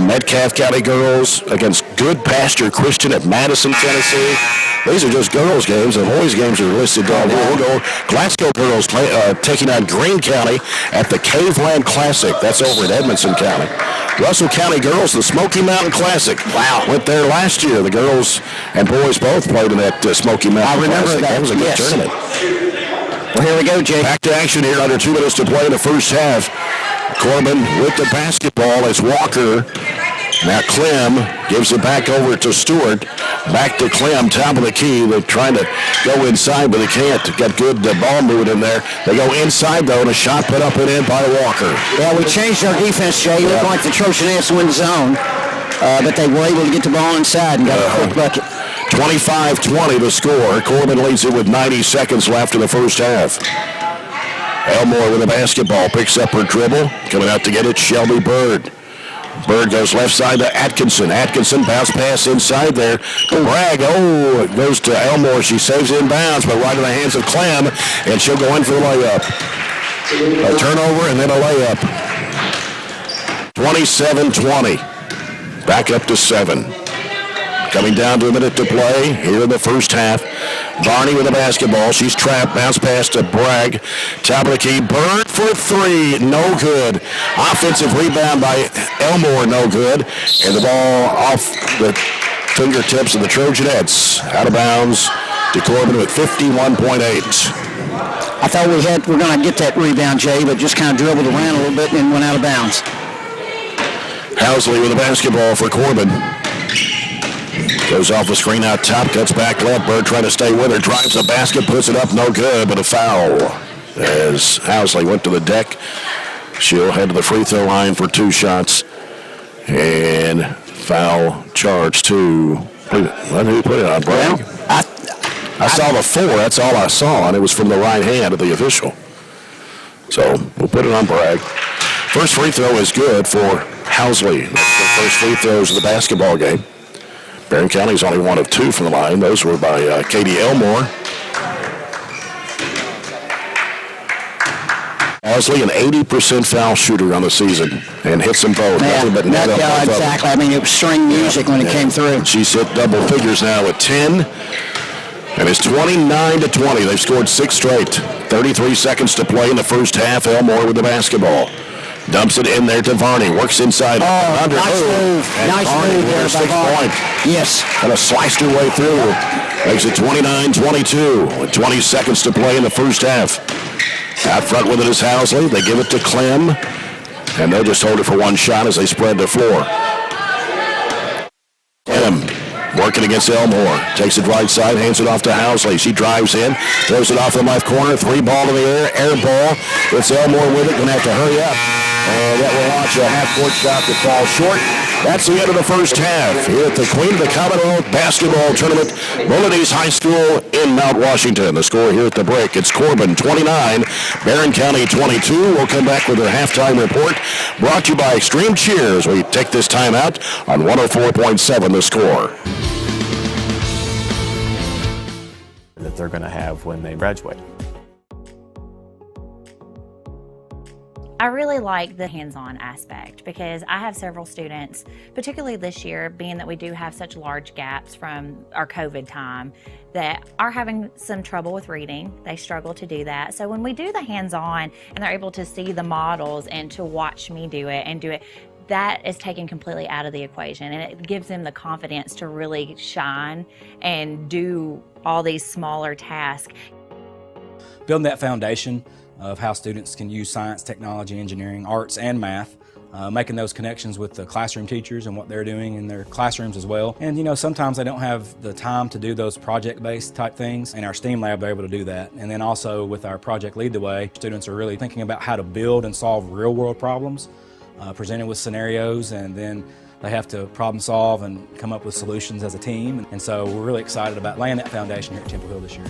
Metcalfe County Girls against Good Pasture Christian at Madison, Tennessee. These are just girls' games. The boys' games are listed down here. We'll go Glasgow Girls taking on Greene County at the Caveland Classic. That's over in Edmonson County. Russell County Girls, the Smoky Mountain Classic. Wow. Went there last year. The girls and boys both played in that Smoky Mountain Classic. That was a good tournament. Well, here we go, Jay. Back to action here. Under 2 minutes to play in the first half. Corbin with the basketball as Walker. Now Clem gives it back over to Stewart. Back to Clem, top of the key. They're trying to go inside, but they can't. Got good ball movement in there. They go inside, though, and a shot put up and in by Walker. Yeah, we changed our defense, Jay. Looked like the Trojanettes win zone, but they were able to get the ball inside and got a quick bucket. 25-20 the score. Corbin leads it with 90 seconds left in the first half. Elmore with the basketball, picks up her dribble. Coming out to get it, Shelby Bird. Bird goes left side to Atkinson. Atkinson bounce pass inside there. Bragg, it goes to Elmore. She saves it in bounds, but right in the hands of Clem, and she'll go in for the layup. A turnover and then a layup. 27-20. Back up to 7. Coming down to a minute to play here in the first half. Varney with the basketball. She's trapped. Bounce pass to Bragg. Top of the key. Bird for 3. No good. Offensive rebound by Elmore. No good. And the ball off the fingertips of the Trojanettes. Out of bounds to Corbin with 51.8. I thought we were going to get that rebound, Jay, but just kind of dribbled around a little bit and then went out of bounds. Housley with the basketball for Corbin. Goes off the screen out top, cuts back left. Bird trying to stay with her, drives the basket, puts it up, no good, but a foul. As Housley went to the deck, she'll head to the free throw line for 2 shots. And Foul charge to, who put it on, Bragg? I saw the 4, that's all I saw, and it was from the right hand of the official. So we'll put it on Bragg. First free throw is good for Housley. That's the first free throws of the basketball game. Barren County's only one of 2 from the line. Those were by Katie Elmore. Housley, an 80% foul shooter on the season, and hits them both. Nothing but net up exactly. I mean, it was string music when it came through. She's hit double figures now at 10, and it's 29-20. They've scored 6 straight. 33 seconds to play in the first half. Elmore with the basketball. Dumps it in there to Varney. Works inside. Nice move. Nice move there by Varney. Yes. Kind of sliced her way through. Makes it 29-22 with 20 seconds to play in the first half. Out front with it is Housley. They give it to Clem, and they'll just hold it for one shot as they spread the floor. Clem working against Elmore. Takes it right side, hands it off to Housley. She drives in, throws it off the left corner. 3 ball in the air ball. It's Elmore with it. Going to have to hurry up. That will launch a half-court shot that falls short. That's the end of the first half here at the Queen of the Commonwealth Basketball Tournament, Bullitt East High School in Mount Washington. The score here at the break, it's Corbin 29, Barren County 22. We'll come back with our halftime report, brought to you by Extreme Cheers. We take this time out on 104.7 The Score. That they're going to have when they graduate. I really like the hands-on aspect because I have several students, particularly this year, being that we do have such large gaps from our COVID time, that are having some trouble with reading. They struggle to do that. So when we do the hands-on and they're able to see the models and to watch me do it, that is taken completely out of the equation, and it gives them the confidence to really shine and do all these smaller tasks. Building that foundation of how students can use science, technology, engineering, arts, and math, making those connections with the classroom teachers and what they're doing in their classrooms as well. And you know, sometimes they don't have the time to do those project-based type things. In our STEAM lab, they're able to do that. And then also with our Project Lead the Way, students are really thinking about how to build and solve real-world problems, presented with scenarios, and then they have to problem solve and come up with solutions as a team. And so we're really excited about laying that foundation here at Temple Hill this year.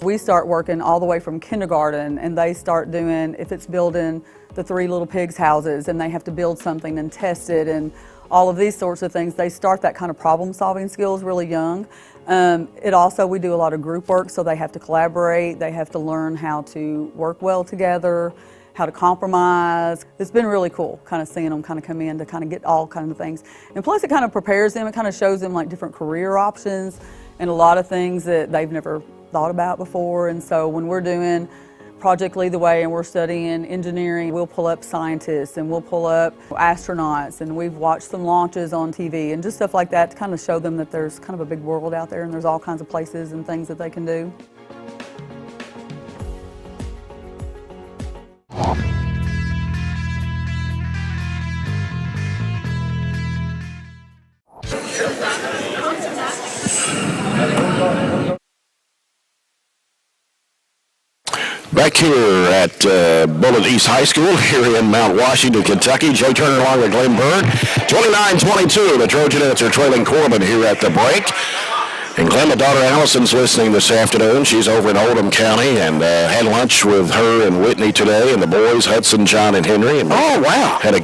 We start working all the way from kindergarten, and they start doing, if it's building the 3 little pigs houses and they have to build something and test it and all of these sorts of things, they start that kind of problem solving skills really young. We do a lot of group work, so they have to collaborate, they have to learn how to work well together, how to compromise. It's been really cool kind of seeing them kind of come in to kind of get all kinds of things. And plus it kind of prepares them, it kind of shows them like different career options and a lot of things that they've never thought about before. And so when we're doing Project Lead the Way and we're studying engineering, we'll pull up scientists and we'll pull up astronauts, and we've watched some launches on TV and just stuff like that to kind of show them that there's kind of a big world out there and there's all kinds of places and things that they can do. Back here at Bullitt East High School here in Mount Washington, Kentucky. Joe Turner along with Glenn Bird. 29-22, the Trojanettes are trailing Corbin here at the break. And Glenn, my daughter Allison's listening this afternoon. She's over in Oldham County and had lunch with her and Whitney today, and the boys, Hudson, John, and Henry. And oh, wow. Had a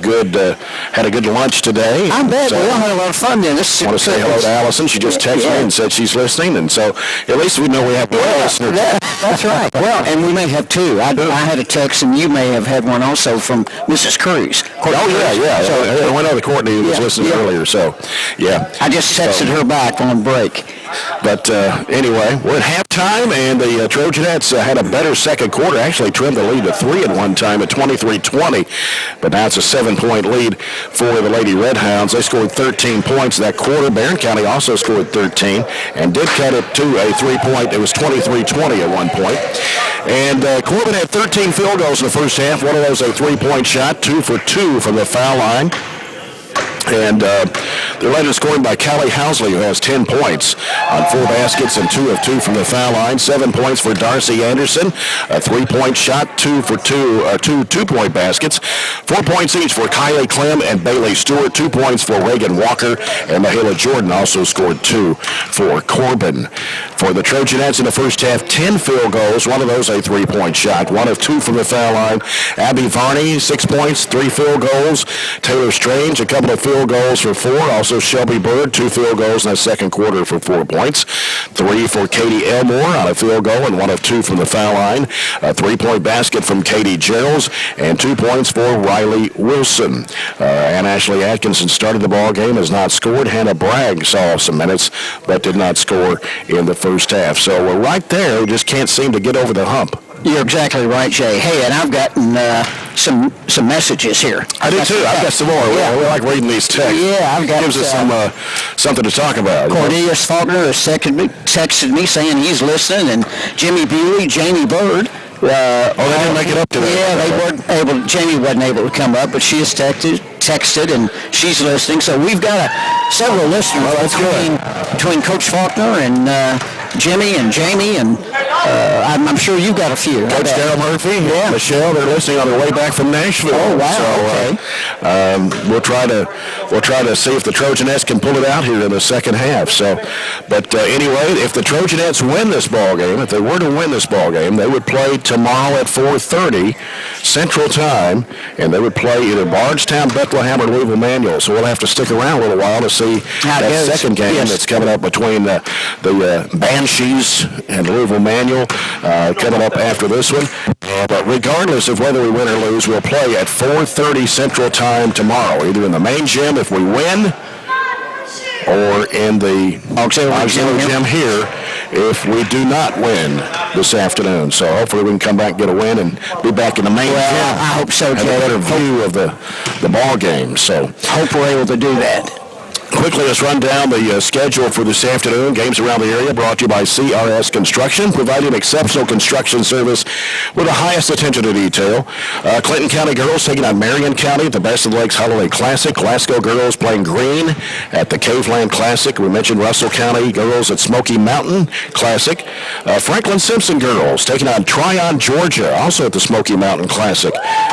good lunch today. I bet. So, we all had a lot of fun then. I want to say hello to Allison. She just texted me and said she's listening, and so at least we know we have one listener. That's right. Well, and we may have 2. I had a text, and you may have had one also from Mrs. Cruz. Yeah. So, we know that Courtney was listening earlier, so, yeah. I just texted her back on break. But anyway, we're at halftime, and the Trojanettes had a better second quarter. Actually trimmed the lead to 3 at one time at 23-20. But now it's a 7-point lead for the Lady-Redhounds. They scored 13 points that quarter. Barren County also scored 13 and did cut it to a 3-point. It was 23-20 at one point. And Corbin had 13 field goals in the first half. One of those a 3-point shot, 2 for 2 from the foul line. And they're led in scoring by Callie Housley, who has 10 points on 4 baskets and 2 of 2 from the foul line. 7 points for Darcy Anderson, a 3-point shot, 2 2-point baskets. 4 points each for Kylie Clem and Bailey Stewart. 2 points for Reagan Walker, and Mahala Jordan also scored 2 for Corbin. For the Trojanettes in the first half, 10 field goals, one of those a 3-point shot, 1 of 2 from the foul line. Abby Varney, 6 points, 3 field goals. Taylor Strange, a couple of field goals for 4. Also Shelby Bird, 2 field goals in the second quarter for 4 points. 3 for Katie Elmore on a field goal and 1 of 2 from the foul line. A 3-point basket from Katie Geralds and 2 points for Riley Wilson. And Ashley Atkinson started the ball game, has not scored. Hannah Bragg saw some minutes but did not score in the first half. So we're right there. We just can't seem to get over the hump. You're exactly right, Jay. Hey, and I've gotten some messages here. I do too. I've got some more. Yeah. We like reading these texts. Yeah, I've got. Gives us something to talk about. Cornelius Faulkner has texted me saying he's listening, and Jimmy Bewley, Jamie Bird. They didn't make it up today. Yeah, they weren't able. Jamie wasn't able to come up, but she has texted, and she's listening. So we've got several listeners between Coach Faulkner and Jimmy and Jamie, and I'm sure you've got a few. Coach Darryl Murphy, Michelle, they're listening on their way back from Nashville. Oh wow! So we'll try to see if the Trojanettes can pull it out here in the second half. So, but anyway, if the Trojanettes win this ball game, if they were to win this ball game, they would play tomorrow at 4:30 Central Time, and they would play either Bardstown, Bethlehem, or Louisville Manual. So we'll have to stick around a little while to see that second game that's coming up between the Banshees and Louisville Manual coming up after this one. But regardless of whether we win or lose, we'll play at 4:30 Central Time tomorrow, either in the main gym if we win, or in the auxiliary gym here if we do not win this afternoon. So hopefully we can come back and get a win and be back in the main gym. I hope so, Jay. Have a better view of the ball game. So hope we're able to do that. Quickly, let's run down the schedule for this afternoon. Games around the area brought to you by CRS Construction, providing exceptional construction service with the highest attention to detail. Clinton County girls taking on Marion County at the Best of the Lakes Holiday Classic. Glasgow girls playing Green at the Caveland Classic. We mentioned Russell County girls at Smoky Mountain Classic. Franklin Simpson girls taking on Tryon, Georgia, also at the Smoky Mountain Classic.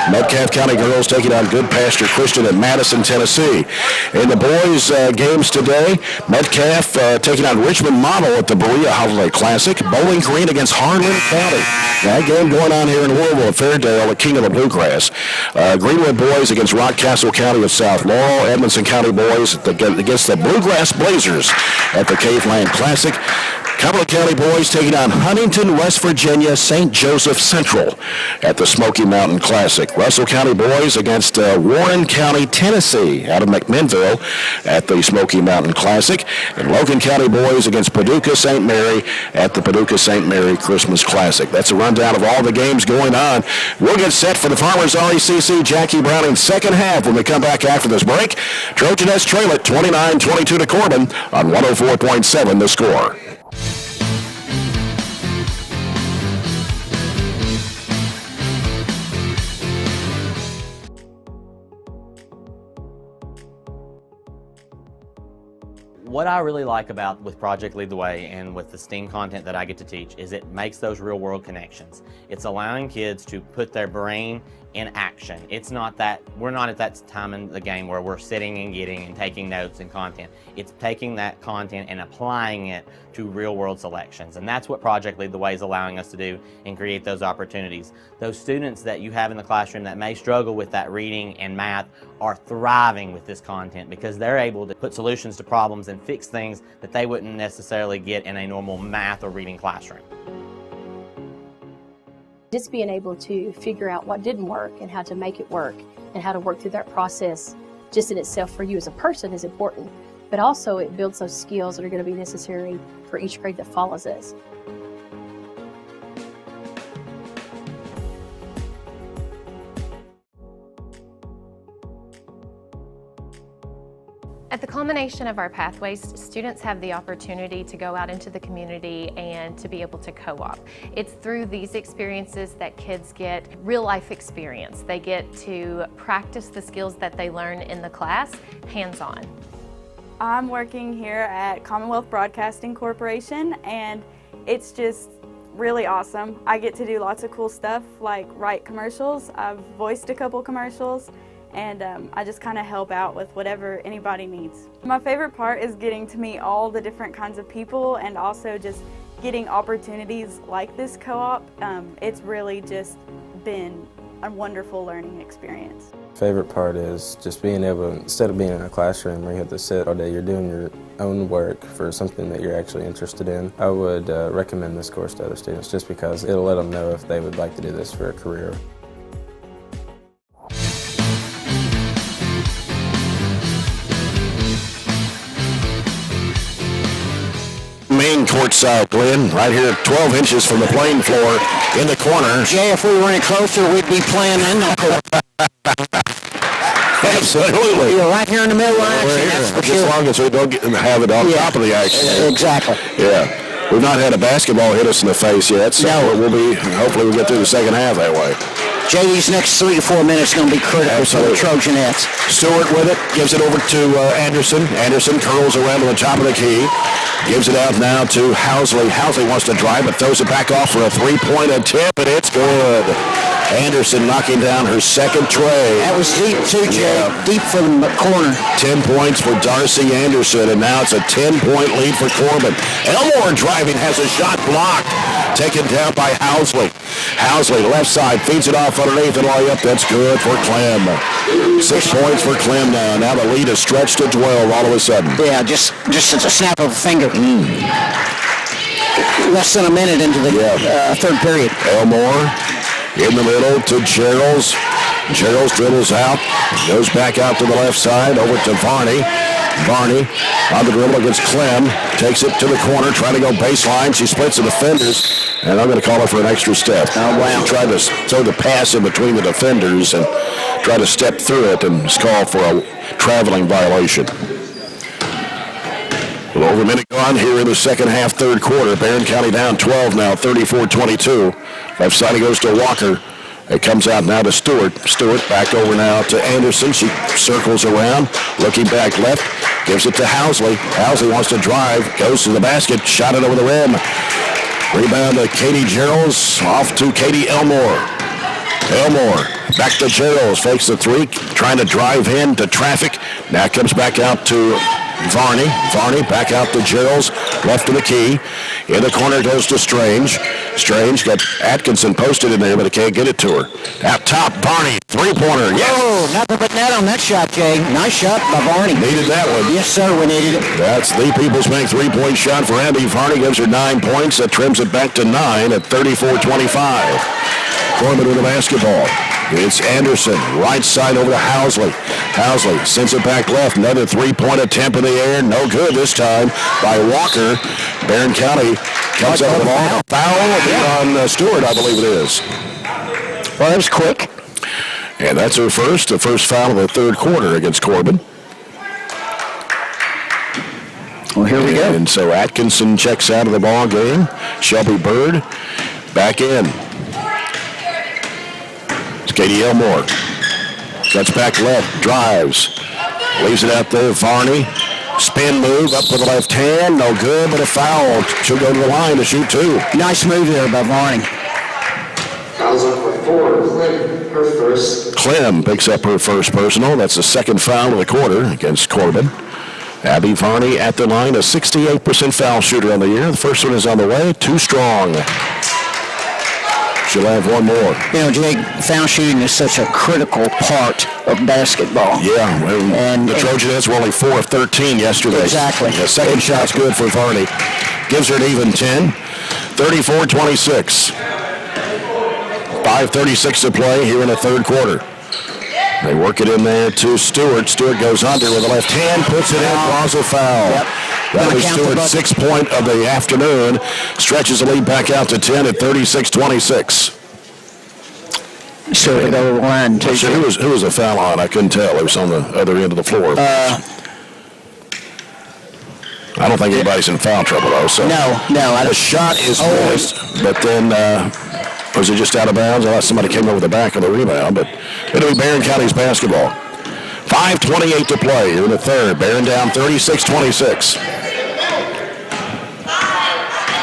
Metcalfe County girls taking on Good Pasture Christian at Madison, Tennessee. In the boys' games today, Metcalfe taking on Richmond Model at the Berea Holiday Classic. Bowling Green against Harlan County. That game going on here in Louisville at Fairdale, the King of the Bluegrass. Greenwood boys against Rockcastle County of South Laurel. Edmondson County boys against the Bluegrass Blazers at the Caveland Classic. Cumberland County boys taking on Huntington, West Virginia, St. Joseph Central at the Smoky Mountain Classic. Russell County boys against Warren County, Tennessee, out of McMinnville at the Smoky Mountain Classic. And Logan County boys against Paducah St. Mary at the Paducah St. Mary Christmas Classic. That's a rundown of all the games going on. We'll get set for the Farmers RECC Jackie Browning second half when we come back after this break. Trojanettes trail it 29-22 to Corbin on 104.7 The Score. What I really like about with Project Lead the Way and with the STEAM content that I get to teach is it makes those real world connections. It's allowing kids to put their brain in action. It's not that, we're not at that time in the game where we're sitting and getting and taking notes and content. It's taking that content and applying it to real world selections. And that's what Project Lead the Way is allowing us to do and create those opportunities. Those students that you have in the classroom that may struggle with that reading and math are thriving with this content because they're able to put solutions to problems and fix things that they wouldn't necessarily get in a normal math or reading classroom. Just being able to figure out what didn't work and how to make it work and how to work through that process just in itself for you as a person is important. But also it builds those skills that are going to be necessary for each grade that follows us. At At the culmination of our pathways, students have the opportunity to go out into the community and to be able to co-op. It's through these experiences that kids get real life experience. They get to practice the skills that they learn in the class hands-on. I'm working here at Commonwealth Broadcasting Corporation, and it's just really awesome. I get to do lots of cool stuff like write commercials. I've voiced a couple commercials, and I just kind of help out with whatever anybody needs. My favorite part is getting to meet all the different kinds of people and also just getting opportunities like this co-op. It's really just been a wonderful learning experience. Favorite part is just being able, instead of being in a classroom where you have to sit all day, you're doing your own work for something that you're actually interested in. I would recommend this course to other students just because it'll let them know if they would like to do this for a career. Main courtside, Glenn, right here 12 inches from the playing floor in the corner. Jay, if we were any closer, we'd be playing in the court. Absolutely. You're right here in the middle of the action, that's for As long as we don't have it on top of the action. Exactly. Yeah. We've not had a basketball hit us in the face yet, so we'll be, hopefully we'll get through the second half that way. Jay, these next 3 to 4 minutes are going to be critical for the Trojanettes. Stewart with it, gives it over to Anderson. Anderson curls around to the top of the key. Gives it out now to Housley. Housley wants to drive, but throws it back off for a three-point attempt, and it's good. Anderson knocking down her second tray. That was deep too, Jay. Deep from the corner. 10 points for Darcy Anderson, and now it's a 10-point lead for Corbin. Elmore driving, has a shot blocked. Taken down by Housley. Housley, left side, feeds it off underneath and layup. That's good for Clem. 6 points for Clem now. Now the lead is stretched to 12 all of a sudden. Yeah, just at the snap of a finger. Less than a minute into the third period. Elmore in the middle to Gerald's. Gerald's dribbles out, goes back out to the left side, over to Varney. Varney on the dribble against Clem, takes it to the corner, trying to go baseline. She splits the defenders, and I'm going to call her for an extra step. Oh, wow. She tried to throw the pass in between the defenders and try to step through it, and was called for a traveling violation. A little over a minute gone here in the second half, third quarter. Barren County down 12 now, 34-22. Left side it goes to Walker. It comes out now to Stewart. Stewart back over now to Anderson. She circles around, looking back left, gives it to Housley. Housley wants to drive, goes to the basket, shot it over the rim. Rebound to Katie Geralds, off to Katie Elmore. Elmore back to Geralds, fakes the three, trying to drive in to traffic. Now comes back out to Varney. Varney back out to Geralds, left of the key. In the corner goes to Strange. Strange got Atkinson posted in there, but it can't get it to her. Out top, Varney, three-pointer. Yes. Oh, nothing but net on that shot, Jay. Nice shot by Varney. Needed that one. Yes, sir, we needed it. That's the People's Bank three-point shot for Abby Varney. Gives her 9 points. That trims it back to 9 at 34-25. Corbin with the basketball. It's Anderson, right side over to Housley. Housley sends it back left. Another three-point attempt in the air. No good this time by Walker. Barren County comes up with a foul on Stewart, I believe it is. Well, that was quick. And that's her first, the first foul of the third quarter against Corbin. Well, here we go. And so Atkinson checks out of the ball game. Shelby Bird back in. It's Katie Elmore. Cuts back left, drives. Leaves it out there, Varney. Spin move up with the left hand. No good, but a foul. She'll go to the line to shoot two. Nice move there by Varney. Fouls up for 4. Clem, her first. Clem picks up her first personal. That's the second foul of the quarter against Corbin. Abby Varney at the line, a 68% foul shooter on the year. The first one is on the way. Too strong. She'll have one more. You know, Jake, foul shooting is such a critical part of basketball. Yeah, and the Trojanettes were only 4 of 13 yesterday. Exactly. The second shot's good for Varney. Gives her an even 10. 34-26. 5:36 to play here in the third quarter. They work it in there to Stewart. Stewart goes under with the left hand, puts it in, draws a foul. Yep. That was Stewart's 6th point of the afternoon. Stretches the lead back out to 10 at 36-26. So they go to the line, too. Who was the foul on? I couldn't tell. It was on the other end of the floor. I don't think anybody's in foul trouble, though. So No. The shot is missed, but then was it just out of bounds? I thought somebody came over the back of the rebound, but it'll be Barren County's basketball. 5:28 to play here in the third. Barren down 36-26.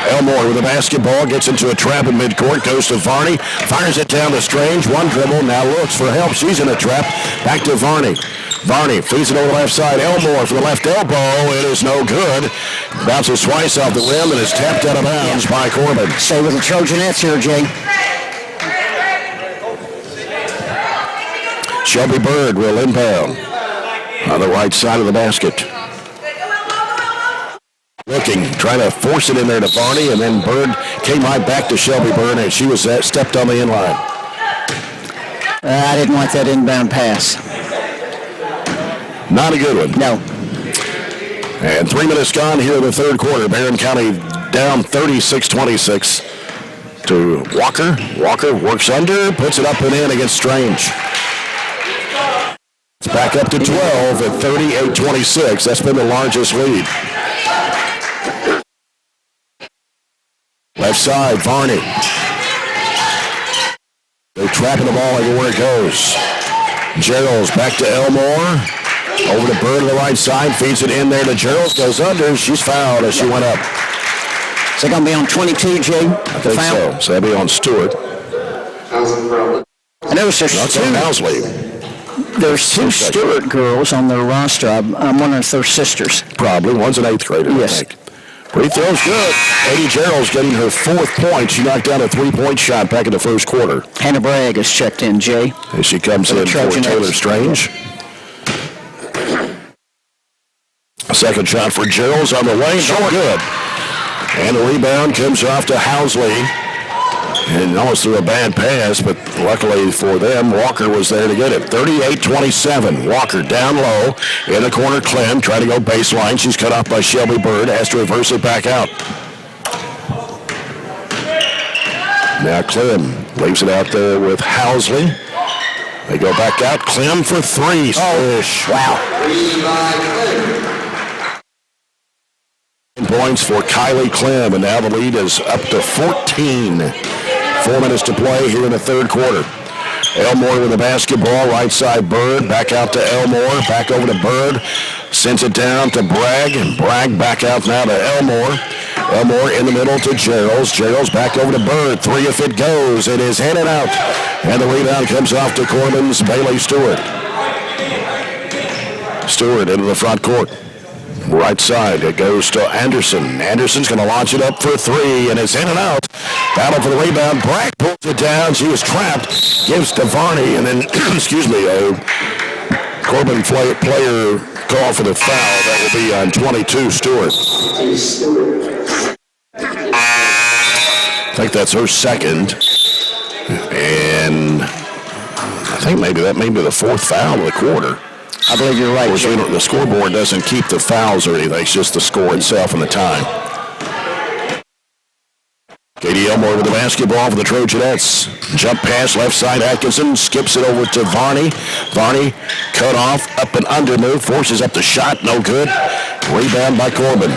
Elmore with the basketball, gets into a trap in midcourt, goes to Varney, fires it down to Strange, one dribble, now looks for help. She's in a trap. Back to Varney. Varney feeds it over the left side. Elmore for the left elbow. It is no good. Bounces twice off the rim and is tapped out of bounds by Corbin. Stay with the Trojanettes here, Jay. Shelby Bird will inbound on the right side of the basket. Looking, trying to force it in there to Varney, and then Bird came right back to Shelby Bird, and she was stepped on the inline. I didn't like that inbound pass. Not a good one. No. And 3 minutes gone here in the third quarter. Barren County down 36-26 to Walker. Walker works under, puts it up and in against Strange. It's back up to 12 at 38-26. That's been the largest lead. Left side, Varney. They're trapping the ball everywhere it goes. Gerald's back to Elmore. Over to Bird on the right side. Feeds it in there to Gerald. Goes under. She's fouled as she went up. Is it going to be on 22, Jay? I think so. So that'll be on Stewart. I noticed there's two Stewart girls on their roster. I'm wondering if they're sisters. Probably. One's an 8th grader, yes. I think. Free throw's good. Eddie Gerald's getting her 4th point. She knocked down a 3-point shot back in the first quarter. Hannah Bragg has checked in, Jay. As she comes in for Taylor Strange. Second shot for Gerald's on the way. No good. And the rebound comes off to Housley. And almost threw a bad pass, but luckily for them, Walker was there to get it. 38-27. Walker down low. In the corner, Clem trying to go baseline. She's cut off by Shelby Bird. Has to reverse it back out. Now Clem leaves it out there with Housley. They go back out. Clem for 3. Swish. Wow. Points for Kylie Clem, and now the lead is up to 14. 4 minutes to play here in the third quarter. Elmore with the basketball, right side Bird, back out to Elmore, back over to Bird, sends it down to Bragg, and Bragg back out now to Elmore. Elmore in the middle to Gerald's. Gerald's back over to Bird. 3 if it goes. It is headed out. And the rebound comes off to Corbin's Bailey Stewart. Stewart into the front court. Right side, it goes to Anderson. Anderson's going to launch it up for 3, and it's in and out. Battle for the rebound. Bragg pulls it down. She was trapped. Gives to Varney, and then, Corbin player call for the foul. That will be on 22, Stewart. I think that's her second. And I think maybe that may be the 4th foul of the quarter. I believe you're right. Of course, the scoreboard doesn't keep the fouls or anything. It's just the score itself and the time. Katie Elmore with the basketball for the Trojanettes. Jump pass, left side, Atkinson skips it over to Varney. Varney cut off, up and under move, forces up the shot, no good. Rebound by Corbin.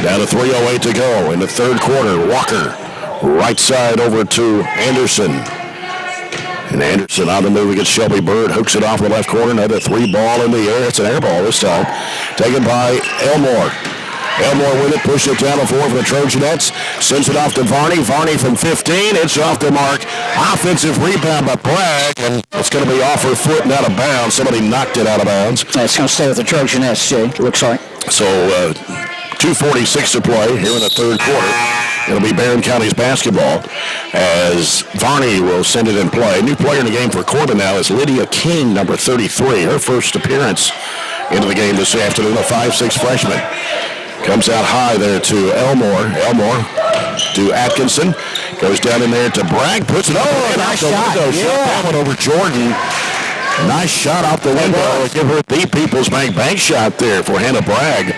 Down to 3:08 to go in the third quarter. Walker, right side over to Anderson. And Anderson on the move against Shelby Bird. Hooks it off in the left corner. Another 3 ball in the air. It's an air ball this time. Taken by Elmore. Elmore with it. Push it down the floor for the Trojanettes. Sends it off to Varney. Varney from 15. It's off the mark. Offensive rebound by Bragg. And it's going to be off her foot and out of bounds. Somebody knocked it out of bounds. It's going to stay with the Trojanettes, Jay. It looks like. So 2:46 to play here in the third quarter. It'll be Barren County's basketball as Varney will send it in play. New player in the game for Corbin now is Lydia King, number 33. Her first appearance into the game this afternoon, a 5'6" freshman. Comes out high there to Elmore. Elmore to Atkinson. Goes down in there to Bragg. Puts it over. Nice shot. That one over Jordan. Nice shot off the window. Give her the People's Bank shot there for Hannah Bragg.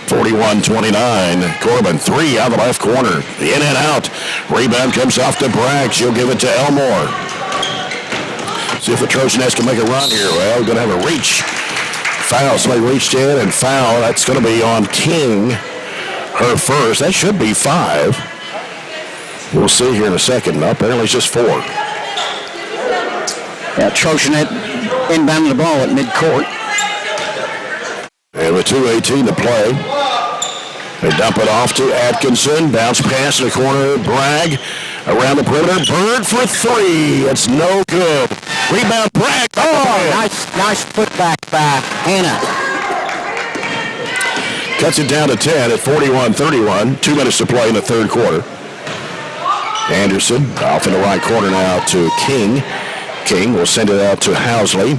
41-29. Corbin, 3 out of the left corner. In and out. Rebound comes off to Bragg. She'll give it to Elmore. See if the Trojanettes can make a run here. Well, going to have a reach. foul. Somebody reached in and fouled. That's going to be on King, her first. That should be 5. We'll see here in a second. No, apparently it's just 4. Yeah, Trojanette inbounding the ball at midcourt. And with 2:18 to play, they dump it off to Atkinson. Bounce pass in the corner. Bragg around the perimeter. Bird for 3. It's no good. Rebound, Bragg. Oh, nice putback by Hannah. Cuts it down to 10 at 41-31. 2 minutes to play in the third quarter. Anderson off in the right corner now to King. King will send it out to Housley.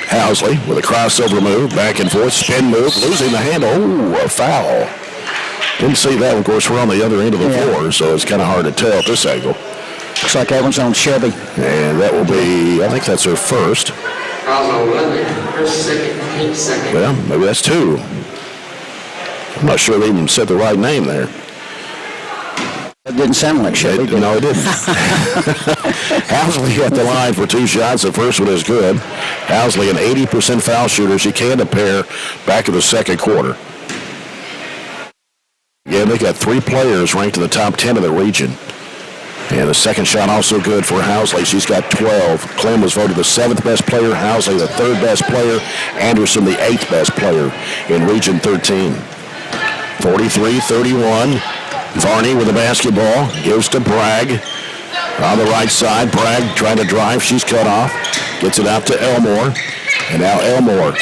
Housley with a crossover move, back and forth, spin move, losing the handle. Oh, a foul. Didn't see that. Of course, we're on the other end of the floor, so it's kind of hard to tell at this angle. Looks like that one's on Shelby. And that will be, I think that's her first. Fouls on 11, her second. Well, maybe that's 2. I'm not sure they even said the right name there. It didn't sound like Shelby. No, it didn't. Housley at the line for 2 shots. The first one is good. Housley, an 80% foul shooter. She can a pair back in the second quarter. Again, they got 3 players ranked in the top 10 of the region. And the second shot also good for Housley. She's got 12. Clem was voted the 7th best player. Housley the 3rd best player. Anderson the 8th best player in Region 13. 43-31. Varney with the basketball. Gives to Bragg. On the right side, Bragg trying to drive. She's cut off. Gets it out to Elmore. And now Elmore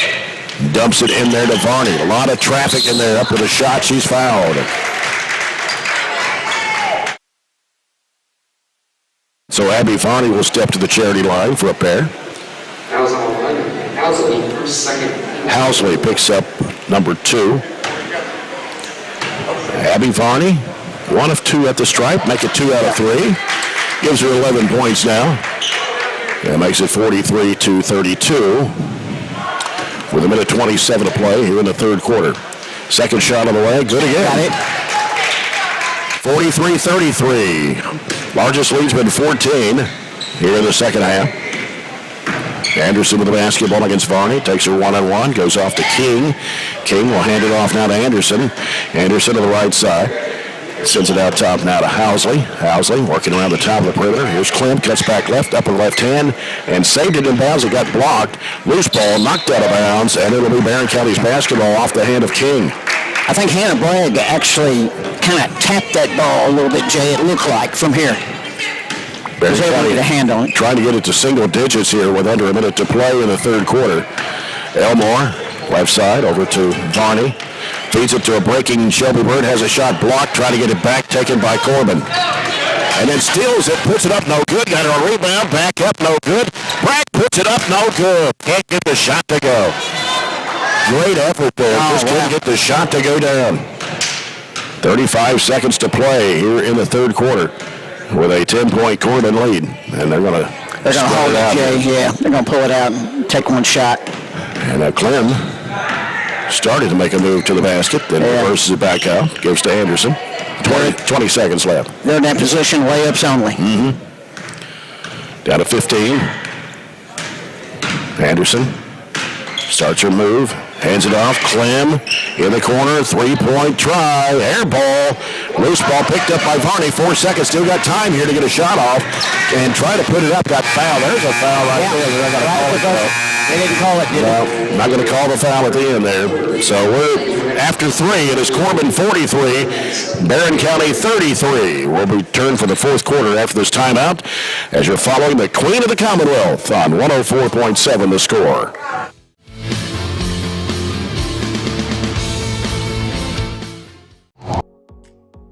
dumps it in there to Varney. A lot of traffic in there. Up with a shot. She's fouled. So Abby Varney will step to the charity line for a pair. Fouls on 11, Housley, her second. Housley picks up number 2. Abby Varney, 1 of 2 at the stripe, make it 2 out of 3. Gives her 11 points now. That makes it 43-32. With 1:27 to play here in the third quarter. Second shot on the way, good again. Got it. 43-33. Largest lead's been 14 here in the second half. Anderson with the basketball against Varney. Takes her one-on-one. Goes off to King. King will hand it off now to Anderson. Anderson to the right side. Sends it out top now to Housley. Housley working around the top of the perimeter. Here's Clem. Cuts back left, upper left hand, and saved it in bounds. It got blocked. Loose ball knocked out of bounds, and it'll be Barren County's basketball off the hand of King. I think Hannah Bragg actually kind of tapped that ball a little bit, Jay, it looked like, from here. Barren able to get a hand on it. Trying to get it to single digits here with under a minute to play in the third quarter. Elmore, left side, over to Varney. Feeds it to a breaking Shelby Bird. Has a shot blocked. Trying to get it back. Taken by Corbin. And then steals it. Puts it up. No good. Got her a rebound. Back up. No good. Bragg puts it up. No good. Can't get the shot to go. Great effort there. Just couldn't get the shot to go down. 35 seconds to play here in the third quarter with a 10-point Corbin lead. And they're going to hold it, Jay. Yeah, they're going to pull it out and take one shot. And Clem started to make a move to the basket, then reverses it back out, gives to Anderson. 20 seconds left. They're in that position, layups only. Down to 15. Anderson starts her move, hands it off. Clem in the corner, 3-point try, air ball. Loose ball picked up by Varney. 4 seconds, still got time here to get a shot off and try to put it up. Got fouled. There's a foul right there. They didn't call it, did they? Not going to call the foul at the end there. So we're after 3. It is Corbin 43, Barren County 33. We'll return for the fourth quarter after this timeout as you're following the Queen of the Commonwealth on 104.7 The Score.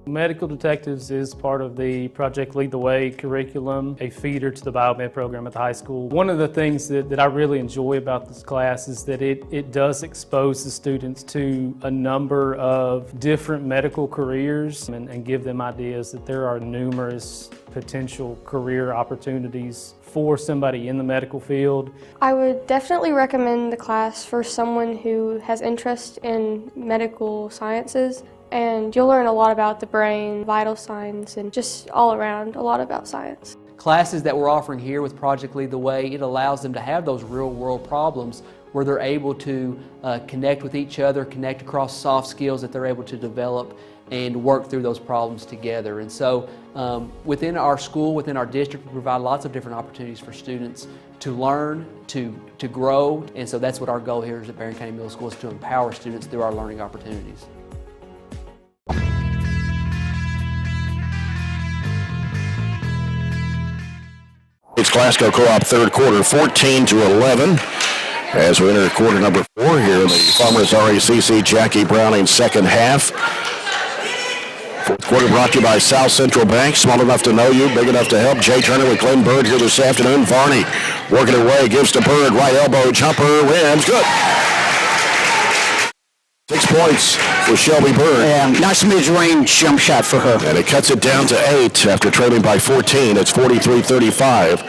Medical Detectives is part of the Project Lead the Way curriculum, a feeder to the biomed program at the high school. One of the things that I really enjoy about this class is that it does expose the students to a number of different medical careers and give them ideas that there are numerous potential career opportunities for somebody in the medical field. I would definitely recommend the class for someone who has interest in medical sciences. And you'll learn a lot about the brain, vital signs, and just all around a lot about science. classes that we're offering here with Project Lead the Way, it allows them to have those real world problems where they're able to connect with each other, connect across soft skills that they're able to develop and work through those problems together. And so within our school, within our district, we provide lots of different opportunities for students to learn, to grow. And so that's what our goal here is at Barren County Middle School, is to empower students through our learning opportunities. It's Glasgow Co-op third quarter, 14-11. As we enter quarter number 4 here in the Farmers RACC Jackie Browning second half. Fourth quarter brought to you by South Central Bank. Small enough to know you, big enough to help. Jay Turner with Glenn Bird here this afternoon. Varney working her way, gives to Bird. Right elbow, jumper, wins. Good. 6 points for Shelby Bird. Yeah, nice mid-range jump shot for her. And it cuts it down to 8 after trailing by 14. It's 43-35.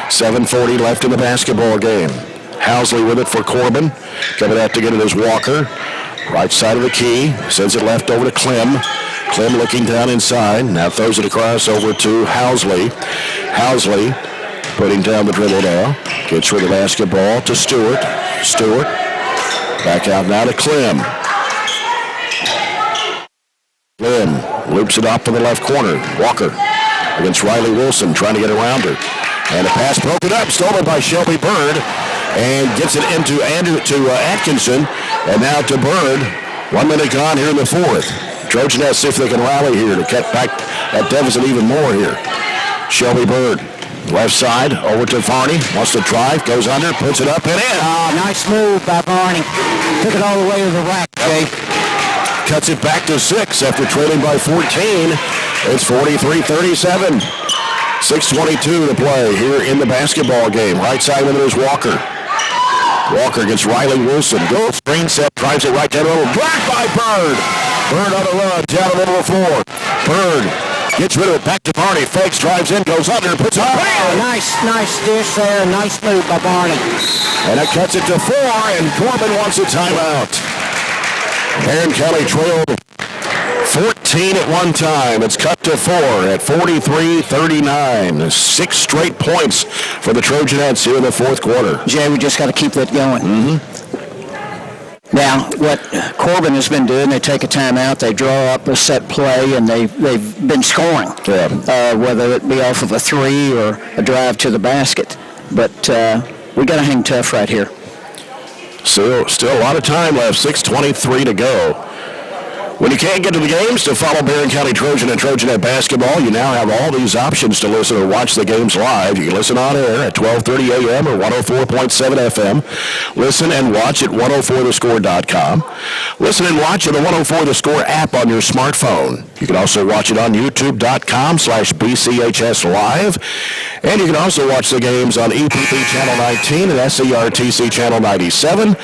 7:40 left in the basketball game. Housley with it for Corbin. Coming out to get it is Walker. Right side of the key. Sends it left over to Clem. Clem looking down inside. Now throws it across over to Housley. Housley putting down the dribble now. Gets rid of the basketball to Stewart. Stewart back out now to Clem. Clem loops it off to the left corner. Walker against Riley Wilson trying to get around her. And a pass broken up, stolen by Shelby Bird. And gets it into Atkinson. And now to Bird. 1 minute gone here in the fourth. Trojanettes see if they can rally here to cut back that deficit even more here. Shelby Bird, left side, over to Varney. Wants to drive, goes under, puts it up and in. Nice move by Varney. Took it all the way to the rack, Jay. Cuts it back to 6 after trailing by 14. It's 43-37. 6:22 to play here in the basketball game. Right side with it is Walker. Walker against Riley Wilson. Goes, screen set, drives it right down the middle. Blocked by Bird. Bird on the run, down the middle of the floor. Bird gets rid of it, back to Barney. Fakes, drives in, goes under, puts it up. Nice dish there. Nice move by Barney. And it cuts it to 4, and Corbin wants a timeout. Barren County trailed 14 at one time. It's cut to 4 at 43-39. 6 straight points for the Trojanettes here in the fourth quarter. Jay, we just got to keep that going. Now, what Corbin has been doing, they take a timeout, they draw up a set play, and they've been scoring, whether it be off of a 3 or a drive to the basket. But we got to hang tough right here. Still a lot of time left, 6:23 to go. When you can't get to the games to follow Barren County Trojan and Trojanet basketball, you now have all these options to listen or watch the games live. You can listen on air at 12:30 a.m. or 104.7 FM. Listen and watch at 104thescore.com. Listen and watch at the 104 The Score app on your smartphone. You can also watch it on youtube.com/BCHS Live. And you can also watch the games on EPP Channel 19 and SERTC Channel 97.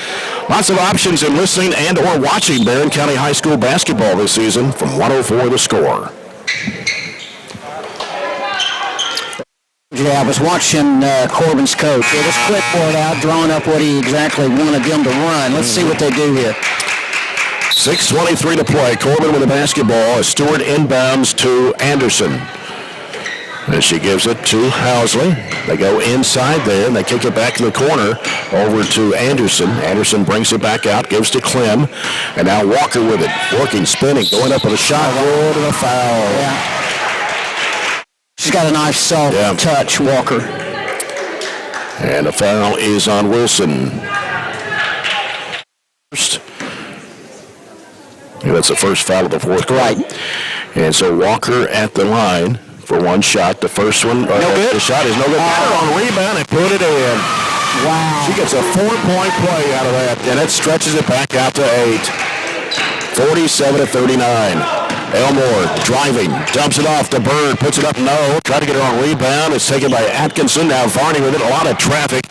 Lots of options in listening and or watching Barren County High School basketball this season from 104 The Score. Yeah, I was watching Corbin's coach. He had his clipboard out, drawing up what he exactly wanted them to run. Let's see what they do here. 6:23 to play. Corbin with the basketball. Stewart inbounds to Anderson. And she gives it to Housley. They go inside there, and they kick it back in the corner over to Anderson. Anderson brings it back out, gives to Clem. And now Walker with it. Working, spinning, going up with a shot. Roll to the foul. Yeah. She's got a nice soft touch, Walker. And the foul is on Wilson. First. Yeah, that's the first foul of the fourth quarter. Right. And so Walker at the line for one shot. The first one, no good. The shot is no good. On rebound and put it in. Wow. She gets a 4-point play out of that, and it stretches it back out to 8. 47-39. Elmore driving, dumps it off to Bird, puts it up, no. Try to get her on rebound. It's taken by Atkinson. Now Varney with it, a lot of traffic.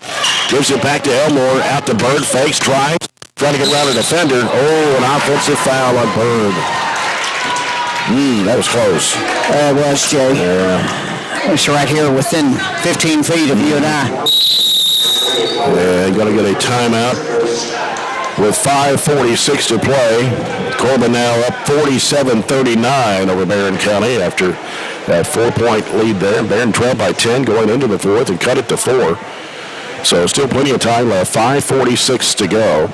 Gives it back to Elmore, out to Bird, fakes, tries. Trying to get around a defender. Oh, an offensive foul on Bird. That was close. It was, Jay. Yeah. It's right here within 15 feet of you and I. Yeah, going to get a timeout. with 5:46 to play. Corbin now up 47-39 over Barren County after that 4-point lead there. Barren trailed by 10 going into the fourth and cut it to 4. So still plenty of time left. 5:46 to go.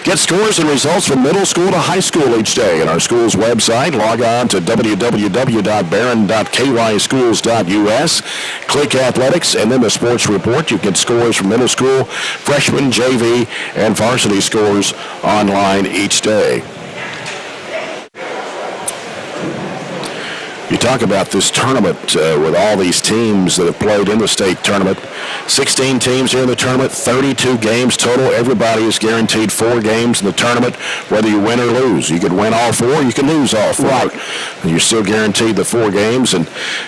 Get scores and results from middle school to high school each day on our school's website. Log on to www.barren.kyschools.us. Click Athletics and then the Sports Report. You get scores from middle school, freshman, JV, and varsity scores online each day. You talk about this tournament with all these teams that have played in the state tournament. 16 teams here in the tournament, 32 games total. Everybody is guaranteed 4 games in the tournament, whether you win or lose. You could win all 4, you can lose all 4. Right. And you're still guaranteed the 4 games. And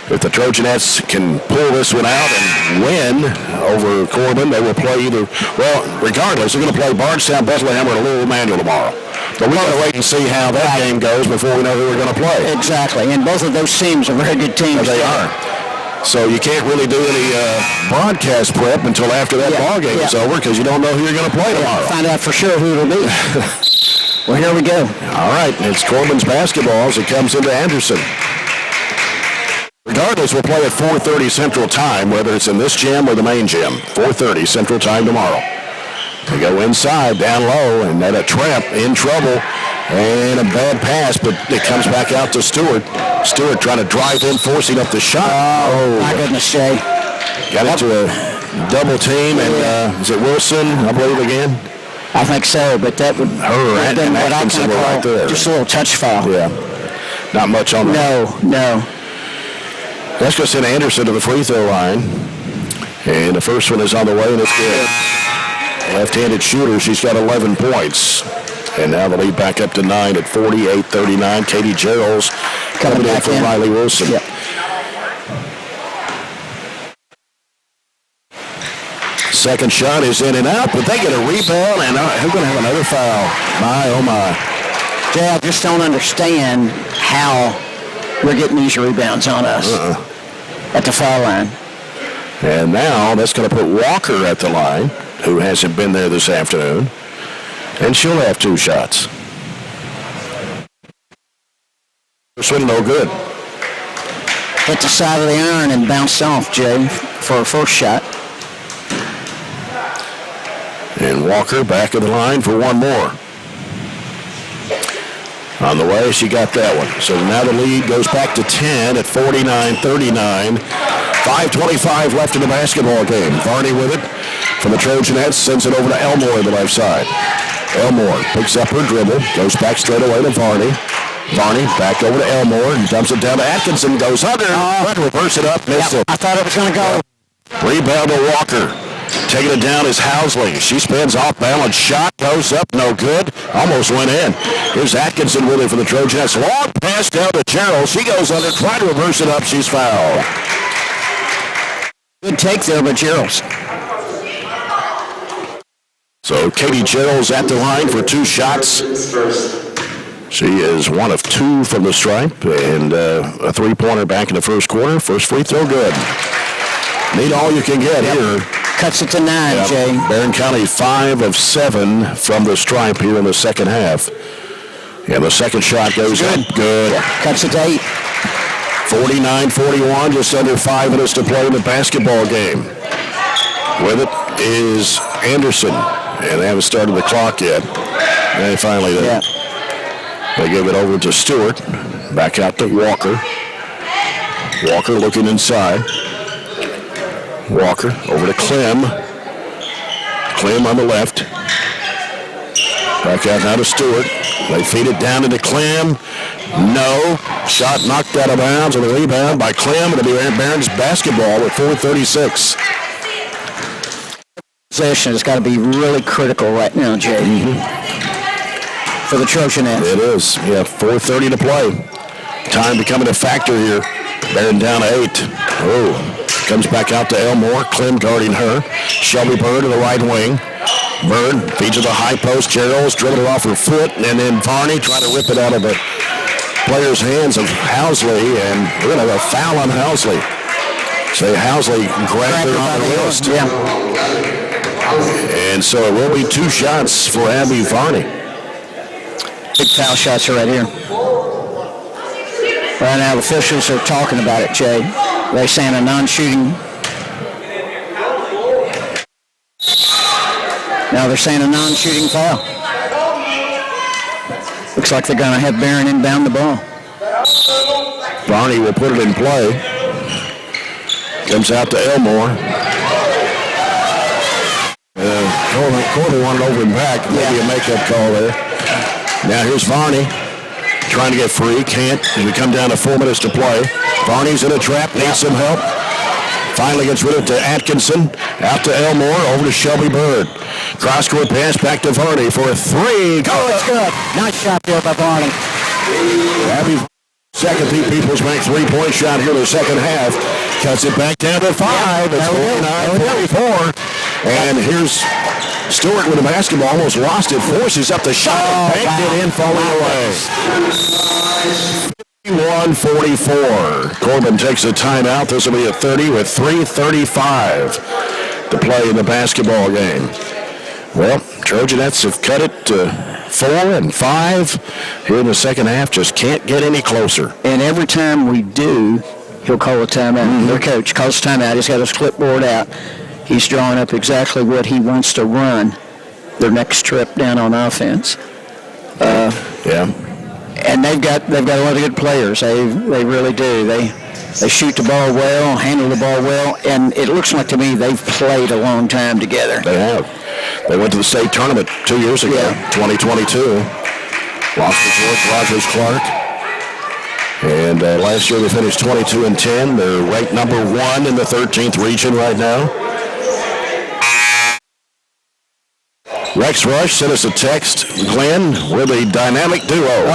if the Trojanettes can pull this one out and win over Corbin, they will play either, well, regardless, they're going to play Bardstown, Bethlehem, or Little Emmanuel tomorrow. But we've got to wait and see how that game goes before we know who we're going to play. Exactly, and both of those teams are very good teams. They are. So you can't really do any broadcast prep until after that ball game is over because you don't know who you're going to play tomorrow. Find out for sure who it'll be. Well, here we go. All right, it's Corbin's basketball as it comes into Anderson. Regardless, we'll play at 4:30 Central Time, whether it's in this gym or the main gym. 4:30 Central Time tomorrow. They go inside, down low, and at a trap, in trouble, and a bad pass, but it comes back out to Stewart. Stewart trying to drive in, forcing up the shot. Oh, my goodness, Jay. Got into a double team, and is it Wilson, I believe, again? I think so, but that would have been what I kind of call just a little touch foul. Yeah, not much on that. No. That's going to send Anderson to the free throw line, and the first one is on the way, and it's good. Left-handed shooter, she's got 11 points. And now the lead back up to 9 at 48-39. Katie Gerald's coming in for Riley Wilson. Yep. Second shot is in and out, but they get a rebound, and they're going to have another foul. My, oh my. Jay, I just don't understand how we're getting these rebounds on us at the foul line. And now that's going to put Walker at the line, who hasn't been there this afternoon. And she'll have 2 shots. First one, no good. Hit the side of the iron and bounced off, Jay, for her first shot. And Walker back of the line for one more. On the way, she got that one. So now the lead goes back to 10 at 49-39. 5:25 left in the basketball game. Varney with it from the Trojanettes, sends it over to Elmore on the left side. Elmore picks up her dribble, goes back straight away to Varney. Varney back over to Elmore and dumps it down to Atkinson. Goes under, trying to reverse it up, missed it. I thought it was going to go. Rebound to Walker. Taking it down is Housley. She spins off balance. Shot goes up, no good. Almost went in. Here's Atkinson with it for the Trojanettes. Long pass down to Gerald. She goes under, trying to reverse it up. She's fouled. Good take there by Gerald's. So Katie Gerald's at the line for 2 shots. She is 1 of 2 from the stripe, and a 3-pointer back in the first quarter. First free throw, good. Need all you can get here. Cuts it to 9, Jay. Barren County 5 of 7 from the stripe here in the second half. And the second shot goes in. Good. Cuts it to 8. 49-41, just under 5 minutes to play in the basketball game. With it is Anderson, and they haven't started the clock yet. And finally, they give it over to Stewart. Back out to Walker. Walker looking inside. Walker over to Clem. Clem on the left. Back out now to Stewart. They feed it down into Clem. No. Shot knocked out of bounds on the rebound by Clem. It'll be Barron's basketball with 4:36. Possession has got to be really critical right now, Jay. For the Trojanettes. It is. Yeah, 4:30 to play. Time becoming a factor here. Barren down to 8. Oh. Comes back out to Elmore. Clem guarding her. Shelby Bird to the right wing. Bird feeds to the high post. Gerald's dribbling it off her foot. And then Varney trying to rip it out of the player's hands of Housley. And we're going to have a foul on Housley. So Housley grabbed her on the wrist. Yeah. And so it will be 2 shots for Abby Varney. Big foul shots are right here. Right now, the officials are talking about it, Jay. They're saying a non-shooting. Now they're saying a non-shooting foul. Looks like they're going to have Barren inbound the ball. Varney will put it in play. Comes out to Elmore. Corbin wanted over and back. Maybe a makeup call there. Now here's Varney. Trying to get free. Can't. And we come down to 4 minutes to play. Varney's in a trap. Needs some help. Finally gets rid of it to Atkinson. Out to Elmore. Over to Shelby Bird. Cross-court pass back to Varney for a 3. Go! Oh, it's good. Nice shot there by Varney. Abby, second Pete Peoples bank 3-point shot here in the second half. Cuts it back down to 5. It's 49-44. And here's Stewart with the basketball. Almost lost it. Forces up the shot. Banked it in, falling away. 51-44. Corbin takes a timeout. This will be a 30 with 3:35 to play in the basketball game. Well, Trojanettes have cut it to 4 and 5 here in the second half. Just can't get any closer. And every time we do, he'll call a timeout. Their coach calls a timeout. He's got his clipboard out. He's drawing up exactly what he wants to run their next trip down on offense. And they've got a lot of good players. They really do. They shoot the ball well, handle the ball well, and it looks like to me they've played a long time together. They have. They went to the state tournament 2 years ago, 2022. Lost to George Rogers Clark. And last year they finished 22-10. They're ranked number 1 in the 13th region right now. Rex Rush sent us a text. Glenn, we're the dynamic duo.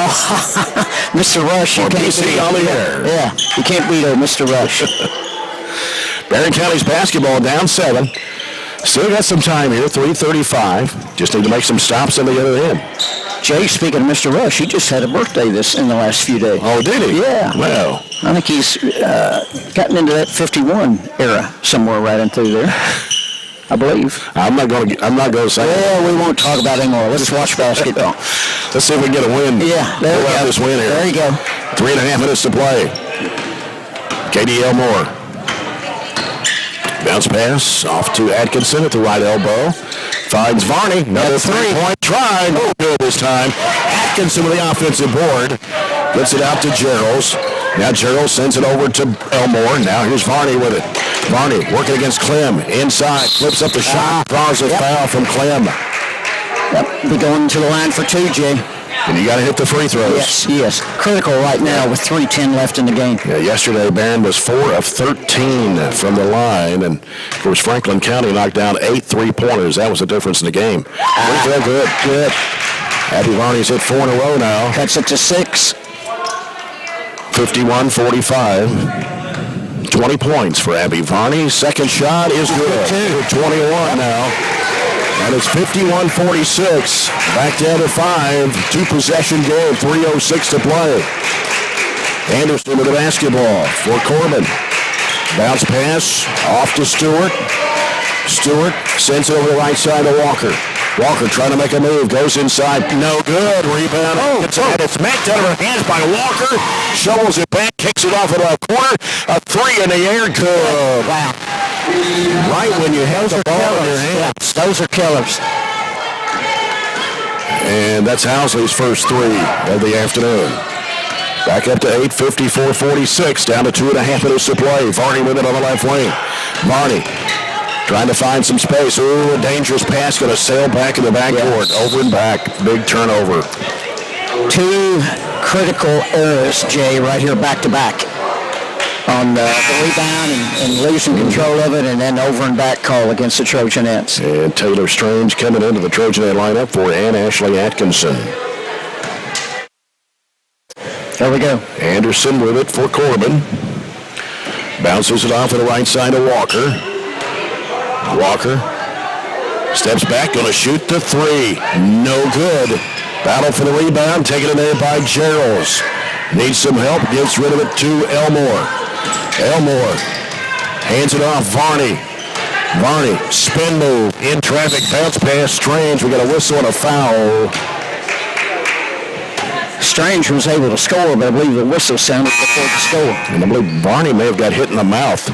Mr. Rush, you can't beat on the air. Yeah, you can't beat Mr. Rush. Barren County's basketball down 7. Still got some time here, 3:35. Just need to make some stops on the other end. Jay, speaking of Mr. Rush, he just had a birthday in the last few days. Oh, did he? Yeah. Well, I think he's gotten into that 51 era somewhere right in through there. I believe. I'm not going to say. Well, we won't talk about it anymore. Let's watch basketball. Let's see if we can get a win. Yeah, there we go. This win here. There you go. 3.5 minutes to play. Katie Elmore. Bounce pass off to Atkinson at the right elbow. Finds Varney. Another 3-point try. No good this time. Atkinson with the offensive board. Gets it out to Gerald's. Now Gerald sends it over to Elmore. Now here's Varney with it. Varney working against Clem. Inside. Flips up the shot. Draws a foul from Clem. We're going to the line for 2, Jay. And you got to hit the free throws. Yes. Critical right now with 3:10 left in the game. Yeah, yesterday Barren was 4 of 13 from the line. And, of course, Franklin County knocked down 8 3-pointers. That was the difference in the game. Good. Abby Varney's hit 4 in a row now. Cuts it to 6. 51-45. 20 points for Abby Varney. Second shot is good. 21 now. And it's 51-46. Back down to 5. 2-possession game. 3:06 to play. Anderson with the basketball for Corbin. Bounce pass off to Stewart. Stewart sends it over the right side to Walker. Walker trying to make a move. Goes inside. No good. Rebound. And it's knocked out of her hands by Walker. Shovels it back. Kicks it off at a corner. A 3 in the air. Good. Wow. Right when you held the ball in your hands. Yeah, those are killers. And that's Housley's first 3 of the afternoon. Back up to 8, 54-46. Down to 2.5 minutes to play. Varney with it on the left wing. Varney trying to find some space. Ooh, a dangerous pass. Going to sail back in the backcourt. Over and back. Big turnover. 2 critical errors, Jay, right here back to back. On the rebound and losing control of it, and then over and back call against the Trojanettes. And Taylor Strange coming into the Trojanet lineup for Ann Ashley Atkinson. There we go. Anderson with it for Corbin. Bounces it off to the right side of Walker. Walker steps back, going to shoot the 3. No good. Battle for the rebound, taken away by Geralds. Needs some help, gets rid of it to Elmore. Elmore hands it off. Varney Varney, spin move, in traffic, bounce pass, Strange. We got a whistle and a foul. Strange was able to score, but I believe the whistle sounded before the score. And I believe Varney may have got hit in the mouth.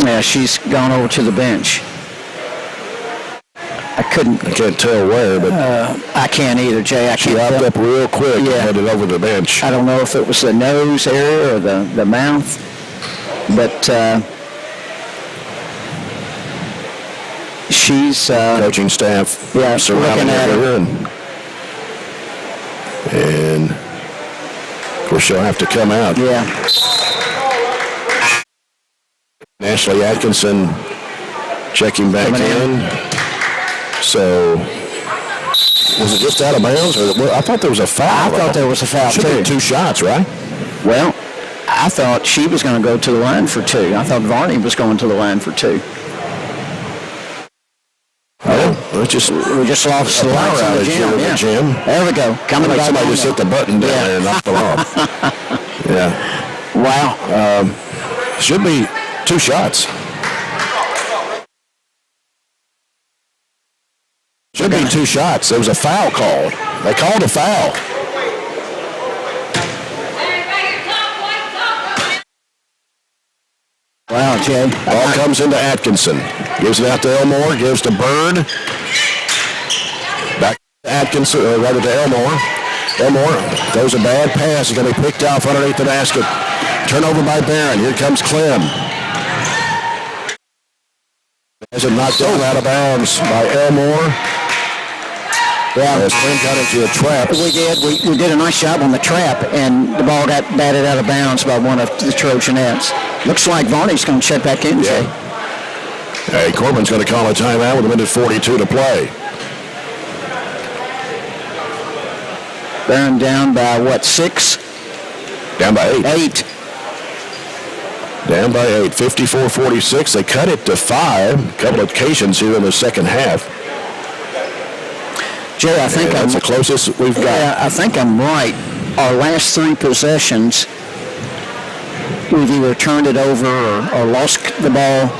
Yeah, she's gone over to the bench. I can't tell where, but I can't either, Jay. She hopped up real quick and headed over the bench. I don't know if it was the nose area or the mouth, but she's coaching staff surrounding her, and of course she'll have to come out. Yeah. Ashley Atkinson checking back in. So, was it just out of bounds? Or I thought there was a foul. I thought there was a foul, too. Should be 2 shots, right? Well, I thought she was going to go to the line for 2. I thought Varney was going to the line for 2. Oh, we just lost the lights in the gym. There we go. Coming like somebody just hit the button down there and knocked it off. Yeah. Wow. Should be 2 shots. Should be 2 shots. There was a foul called. They called a foul. Wow, Jay. Ball comes into Atkinson. Gives it out to Elmore. Gives to Bird. Back to Atkinson, or rather to Elmore. Elmore throws a bad pass. It's going to be picked off underneath the basket. Turnover by Barren. Here comes Clem. Has it knocked out of bounds by Elmore. Yeah. As Clem got into a trap. We did. We did a nice job on the trap, and the ball got batted out of bounds by one of the Trojanettes. Looks like Varney's going to check back in, Jay. Hey, Corbin's going to call a timeout with 1:42 to play. Barren down by, 6? Down by 8. 8. Down by 8, 54-46. They cut it to 5. A couple of occasions here in the second half. Jay, I think that's the closest we've got. Yeah, I think I'm right. Our last 3 possessions, we've either turned it over or lost the ball.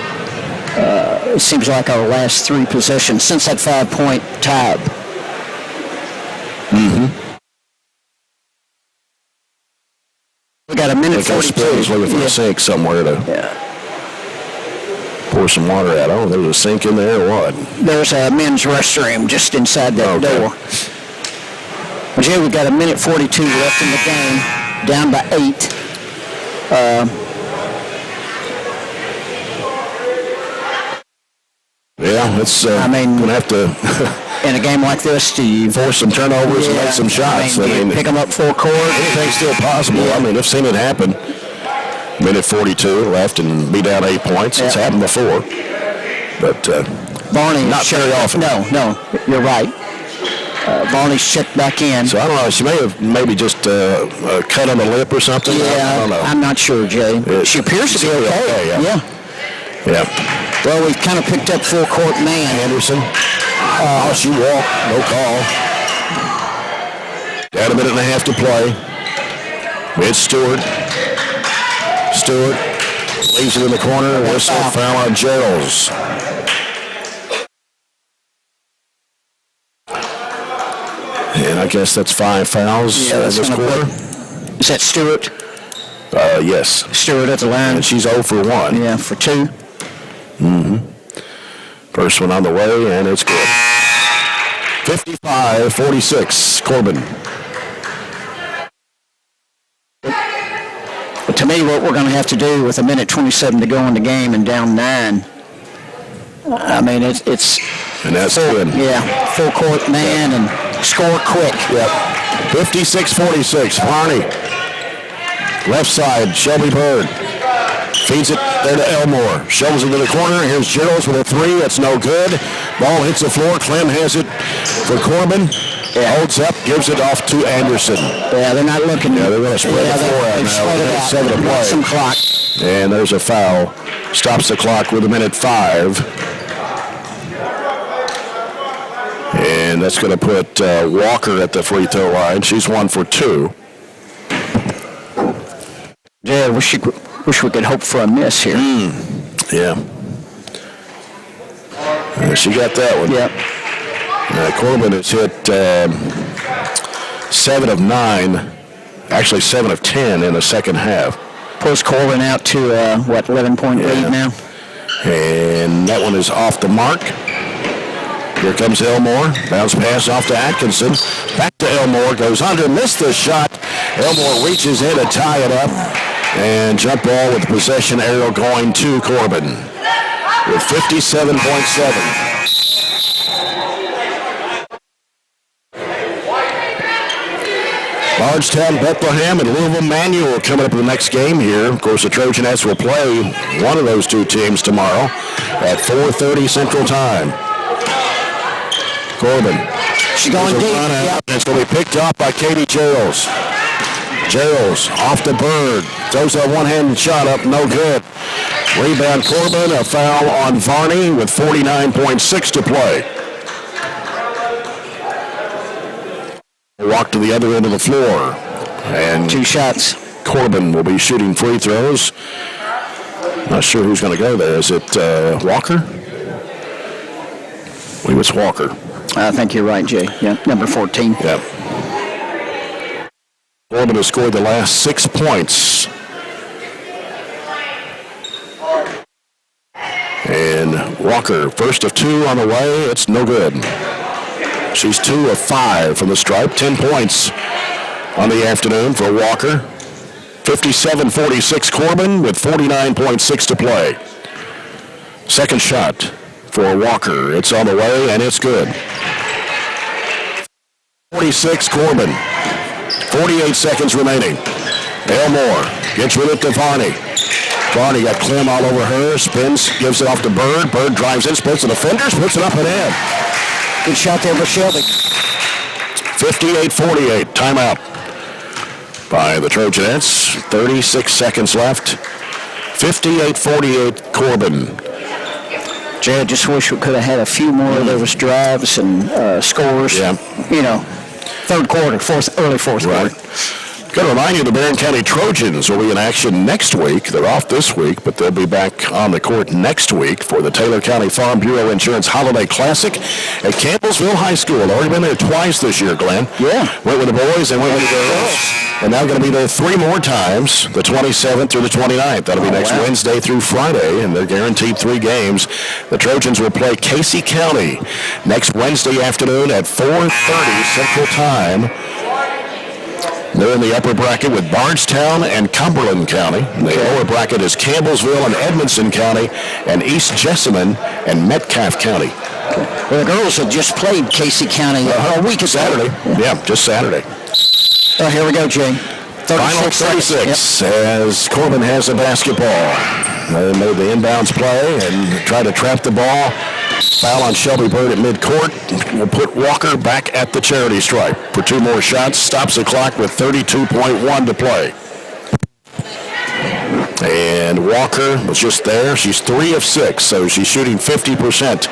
It seems like our last 3 possessions since that 5-point tie. Mm-hmm. We got a minute 42. He's looking for a sink somewhere to pour some water out. Oh, there's a sink in there or what? There's a men's restroom just inside that door. Well, Jay, we've got a minute 42 left in the game, down by 8. Yeah, it's going to have to... in a game like this, do you force some turnovers and make some shots? I mean, pick them up full court? Anything's still possible. I mean, I've seen it happen. Minute 42 left and be down 8 points. It's happened before. But Varney not very often. No, you're right. Varney's checked back in. So I don't know. She may have just cut on the lip or something. Yeah, I don't know. I'm not sure, Jay. She appears to be okay. Yeah. Well, we've kind of picked up full court man. Anderson. She walked. No call. Down a minute and a half to play. It's Stewart. Stewart leaves it in the corner. Whistle, foul on Gerald's. And I guess that's 5 fouls in this quarter. Is that Stewart? Yes. Stewart at the line. And she's 0 for 1. Yeah, for 2. Mm-hmm. First one on the way, and it's good. 55-46, Corbin. But to me, what we're going to have to do with a minute 27 to go in the game and down 9, I mean, it's and that's good. Yeah, full court man and score quick. Yep. 56-46, Varney. Left side, Shelby Bird. Feeds it there to Elmore. Shoves it to the corner. Here's Gerald's with a 3. That's no good. Ball hits the floor. Clem has it for Corbin. Holds up, gives it off to Anderson. Yeah, they're not looking. Yeah, they're going to spread the floor out now. 7 to play. Some clock. And there's a foul. Stops the clock with 1:05. And that's going to put Walker at the free throw line. She's 1 for 2. Yeah, wish we could hope for a miss here. Yeah. She got that one. Yep. Corbin has hit 7 of 9, actually 7 of 10 in the second half. Pulls Corbin out to, 11-point lead now? And that one is off the mark. Here comes Elmore. Bounce pass off to Atkinson. Back to Elmore. Goes under. Missed the shot. Elmore reaches in to tie it up. And jump ball with possession arrow going to Corbin with 57.7. Bardstown, Bethlehem, and Louisville Manual coming up in the next game here. Of course, the Trojanettes will play one of those two teams tomorrow at 4:30 Central Time. Corbin. She's going deep. Yep. It's going to be picked up by Katie Gerald. Gerald off the Bird. Throws that one-handed shot up. No good. Rebound Corbin. A foul on Varney with 49.6 to play. Walk to the other end of the floor. And 2 shots. Corbin will be shooting free throws. Not sure who's going to go there. Is it Walker? I believe it's Walker. I think you're right, Jay. Yep, number 14. Yep. Corbin has scored the last 6 points. And Walker, first of 2 on the way. It's no good. She's 2 of 5 from the stripe. 10 points on the afternoon for Walker. 57-46 Corbin with 49.6 to play. Second shot for Walker. It's on the way, and it's good. 46 Corbin. 48 seconds remaining. Elmore gets rid of it to Varney. Varney got Clem all over her. Spins, gives it off to Bird. Bird drives in, splits the defenders, puts it up and in. Good shot there for Shelby. 58-48. Timeout by the Trojanettes. 36 seconds left. 58-48 Corbin. Jay, I just wish we could have had a few more of those drives and scores. Yeah. You know, third quarter, early fourth quarter. Got to remind you, the Barren County Trojans will be in action next week. They're off this week, but they'll be back on the court next week for the Taylor County Farm Bureau Insurance Holiday Classic at Campbellsville High School. They've already been there twice this year, Glenn. Yeah. Went with the boys and went with the girls. And now going to be there 3 more times, the 27th through the 29th. That'll be next Wednesday through Friday, and they're guaranteed 3 games. The Trojans will play Casey County next Wednesday afternoon at 4:30 Central Time. They're in the upper bracket with Bardstown and Cumberland County. The lower bracket is Campbellsville and Edmondson County, and East Jessamine and Metcalfe County. Well, the girls have just played Casey County a week ago. Saturday. Yeah, just Saturday. Oh, here we go, Jay. Final 36 as Corbin has the basketball. They made the inbounds play and tried to trap the ball. Foul on Shelby Bird at midcourt. Will put Walker back at the charity stripe for 2 more shots. Stops the clock with 32.1 to play. And Walker was just there. She's 3 of 6, so she's shooting 50%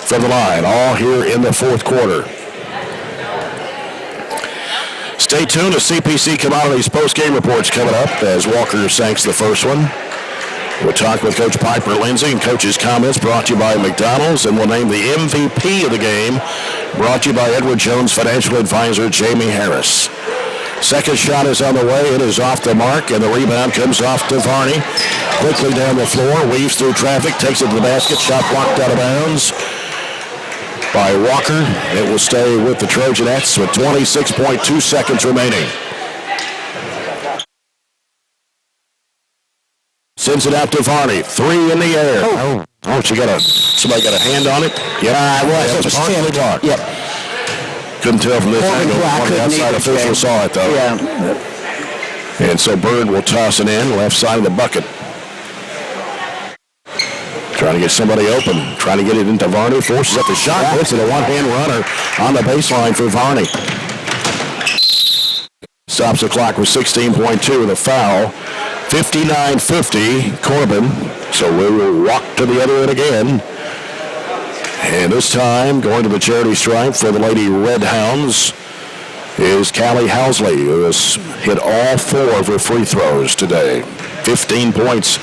from the line, all here in the fourth quarter. Stay tuned to CPC Commodities post-game reports coming up as Walker sinks the first one. We'll talk with Coach Piper Lindsay and Coach's comments brought to you by McDonald's, and we'll name the MVP of the game brought to you by Edward Jones Financial Advisor Jamie Harris. Second shot is on the way. It is off the mark, and the rebound comes off to Varney. Quickly down the floor, weaves through traffic, takes it to the basket. Shot blocked out of bounds by Walker. It will stay with the Trojanettes with 26.2 seconds remaining. Sends it out to Varney. 3 in the air. Oh, somebody got a hand on it? Yep. It was partially blocked. Yep. Couldn't tell from this angle. One of the outside officials saw it, though. Yeah. And so Bird will toss it in, left side of the bucket. Trying to get somebody open. Trying to get it into Varney. Forces up the shot. Hits it a one-hand runner on the baseline for Varney. Stops the clock with 16.2 with a foul. 59-50 Corbin. So we will walk to the other end again. And this time, going to the charity stripe for the Lady-Redhounds is Callie Housley, who has hit all 4 of her free throws today. 15 points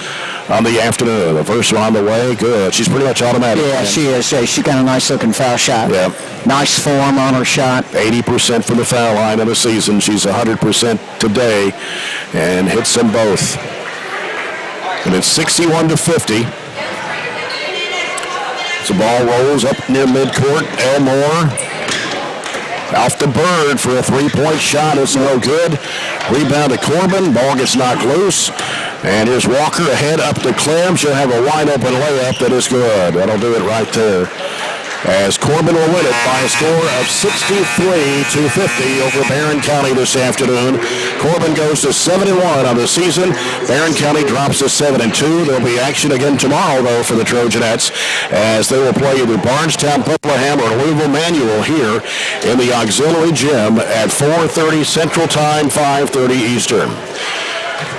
on the afternoon. The first one on the way, good. She's pretty much automatic. Yeah, she is. She got a nice looking foul shot. Yeah. Nice form on her shot. 80% from the foul line of the season. She's 100% today and hits them both. And it's 61-50. The ball rolls up near midcourt. Elmore off the Bird for a three-point shot. It's no good. Rebound to Corbin. Ball gets knocked loose. And here's Walker ahead up to Clem. She'll have a wide-open layup that is good. That'll do it right there. As Corbin will win it by a score of 63-50 over Barren County this afternoon. Corbin goes to 7-1 on the season. Barren County drops to 7-2. There'll be action again tomorrow, though, for the Trojanettes, as they will play either Barnstown, Bethlehem, or Louisville Manual here in the auxiliary gym at 4:30 Central Time, 5:30 Eastern.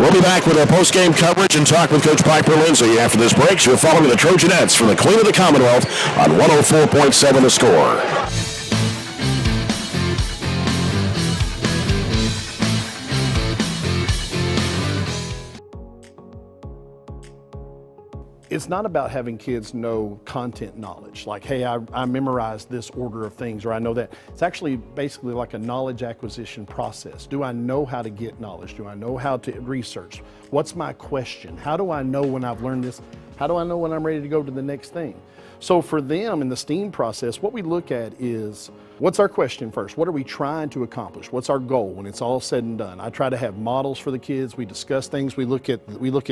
We'll be back with our post-game coverage and talk with Coach Piper Lindsay after this break. So you're following the Trojanettes from the Queen of the Commonwealth on 104.7 The Score. It's not about having kids know content knowledge, like, hey, I memorized this order of things, or I know that. It's actually basically like a knowledge acquisition process. Do I know how to get knowledge? Do I know how to research? What's my question? How do I know when I've learned this? How do I know when I'm ready to go to the next thing? So for them in the STEAM process, what we look at is, what's our question first? What are we trying to accomplish? What's our goal when it's all said and done? I try to have models for the kids. We discuss things. We look at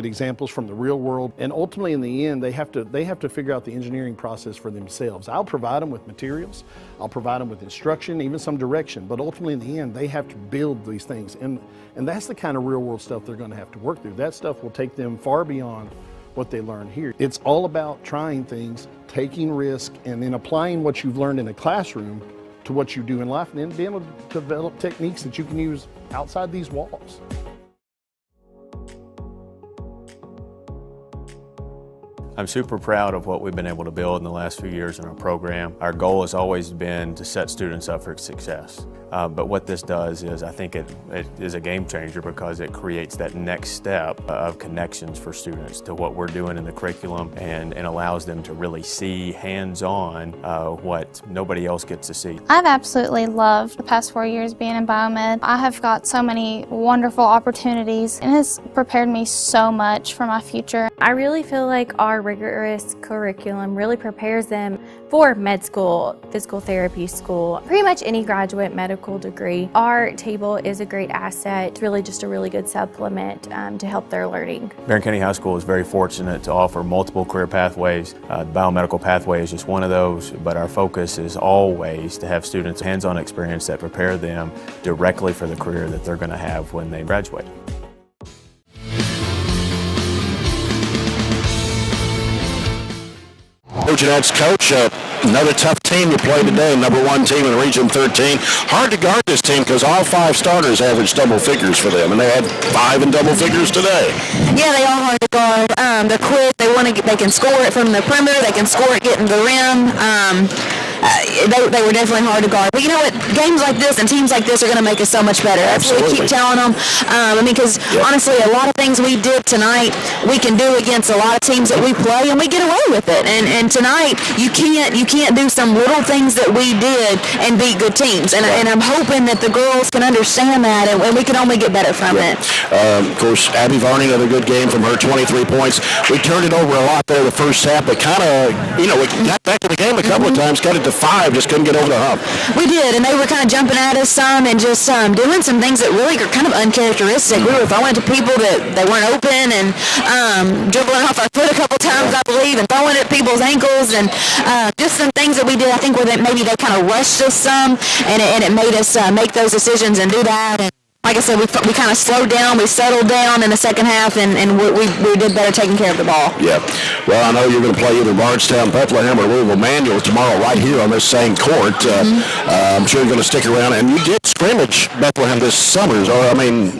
examples from the real world. And ultimately in the end, they have to figure out the engineering process for themselves. I'll provide them with materials. I'll provide them with instruction, even some direction. But ultimately in the end, they have to build these things. And that's the kind of real world stuff they're going to have to work through. That stuff will take them far beyond what they learn here. It's all about trying things, taking risk, and then applying what you've learned in a classroom to what you do in life, and then being able to develop techniques that you can use outside these walls. I'm super proud of what we've been able to build in the last few years in our program. Our goal has always been to set students up for success. But what this does is, I think it is a game changer because it creates that next step of connections for students to what we're doing in the curriculum and allows them to really see hands-on what nobody else gets to see. I've absolutely loved the past 4 years being in biomed. I have got so many wonderful opportunities and it has prepared me so much for my future. I really feel like our rigorous curriculum really prepares them for med school, physical therapy school, pretty much any graduate medical degree. Our table is a great asset. It's really just a really good supplement to help their learning. Barren County High School is very fortunate to offer multiple career pathways. The biomedical pathway is just one of those, but our focus is always to have students hands-on experience that prepare them directly for the career that they're going to have when they graduate. Trojanettes coach, another tough team you played today, #1 team in Region 13. Hard to guard this team because all 5 starters averaged double figures for them, and they had 5 in double figures today. Yeah, they are hard to guard. They're quick. They can score it from the perimeter. They can score it getting the rim. They were definitely hard to guard. But you know what? Games like this and teams like this are going to make us so much better. That's what we keep telling them. Because honestly, a lot of things we did tonight, we can do against a lot of teams that we play, and we get away with it. And tonight, you can't do some little things that we did and beat good teams. And I'm hoping that the girls can understand that, and we can only get better from it. Of course, Abby Varney, another good game from her, 23 points. We turned it over a lot there the first half, but kind of, we got back to the game a couple of times, got it to 5, just couldn't get over the hump. We did, and they were kind of jumping at us some and just doing some things that really are kind of uncharacteristic. We were throwing it to people that they weren't open and dribbling off our foot a couple times, I believe, and throwing at people's ankles, and just some things that we did, I think, where maybe they kind of rushed us some, and it made us make those decisions and do that. And like I said, we kind of slowed down, we settled down in the second half, and we did better taking care of the ball. Yeah. Well, I know you're going to play either Bardstown, Bethlehem, or Louisville Manual tomorrow right here on this same court. I'm sure you're going to stick around, and you did scrimmage Bethlehem this summer, or I mean,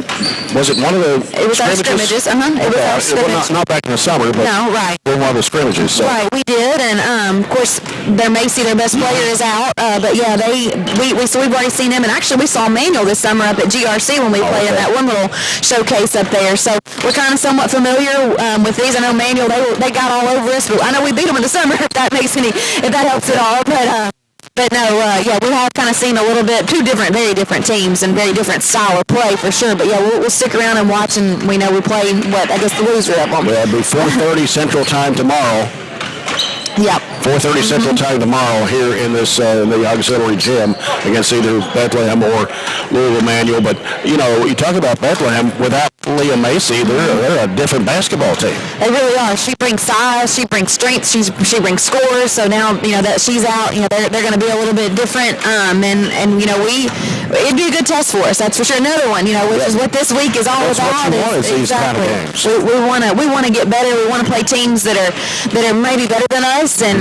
was it one of the It was our scrimmages, It was our scrimmage. Not back in the summer, but No, right. one of the scrimmages. So. Right, we did, and of course, their Macy, their best player, is out. But yeah, so we've already seen him, and actually we saw Manuel this summer up at GRC when we played in that one little showcase up there. So we're kind of somewhat familiar with these. I know Manuel, they got all over us, but I know we beat them in the summer. If that helps at all. But no, yeah, we have kind of seen a little bit, very different teams and very different style of play for sure. But yeah, we'll stick around and watch, and we know we play, the loser of them. Yeah, it'll be 4:30 Central Time tomorrow. Yep. 4:30 Central Time tomorrow here in this the auxiliary gym against either Bethlehem or Louisville Manual. But, you know, you talk about Bethlehem, without Leah Macy, they're a different basketball team. They really are. She brings size, she brings strength, she brings scores. So now, you know, that she's out, you know, they're going to be a little bit different. And you know, it'd be a good test for us. That's for sure. Another one, you know, which is what this week is all That's about. What you want is these kind of games. We want to get better. We want to play teams that are maybe better than us, and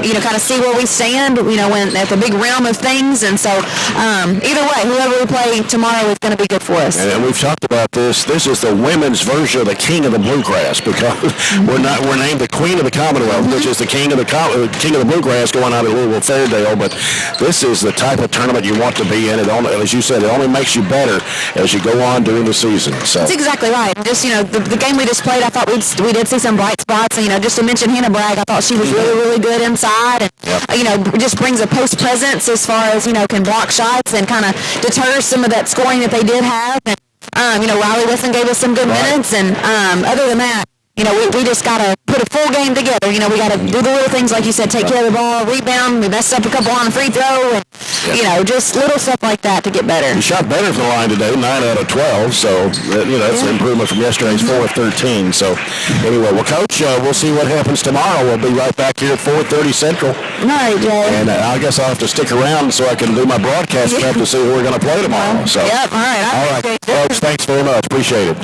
you know, kind of see where we stand, you know, when at the big realm of things. And so either way, whoever we play tomorrow is going to be good for us. And we've talked about this. This is the women's version of the King of the Bluegrass, because we're named the Queen of the Commonwealth, which is the King of the Bluegrass going on at Louisville Fairdale. But this is the type of tournament you want to be in. It only, as you said, it only makes you better as you go on during the season. So that's exactly right. Just, you know, the game we just played, I thought we did see some bright spots. And, you know, just to mention Hannah Bragg, I thought she was really, really good inside, and you know, just brings a post presence as far as, you know, can block shots and kind of deter some of that scoring that they did have. And you know, Riley Wilson gave us some good minutes, and other than that, you know, we just got to put a full game together. You know, we got to do the little things, like you said, take care of the ball, rebound. We messed up a couple on the free throw, and, you know, just little stuff like that to get better. You shot better from the line today, 9 out of 12, so, you know, that's an improvement from yesterday's 4 of 13. So, anyway, well, Coach, we'll see what happens tomorrow. We'll be right back here at 4:30 Central. All right, Jay. And I guess I'll have to stick around so I can do my broadcast prep to see who we're going to play tomorrow. So. Yep, all right. Folks, thanks very much. Appreciate it.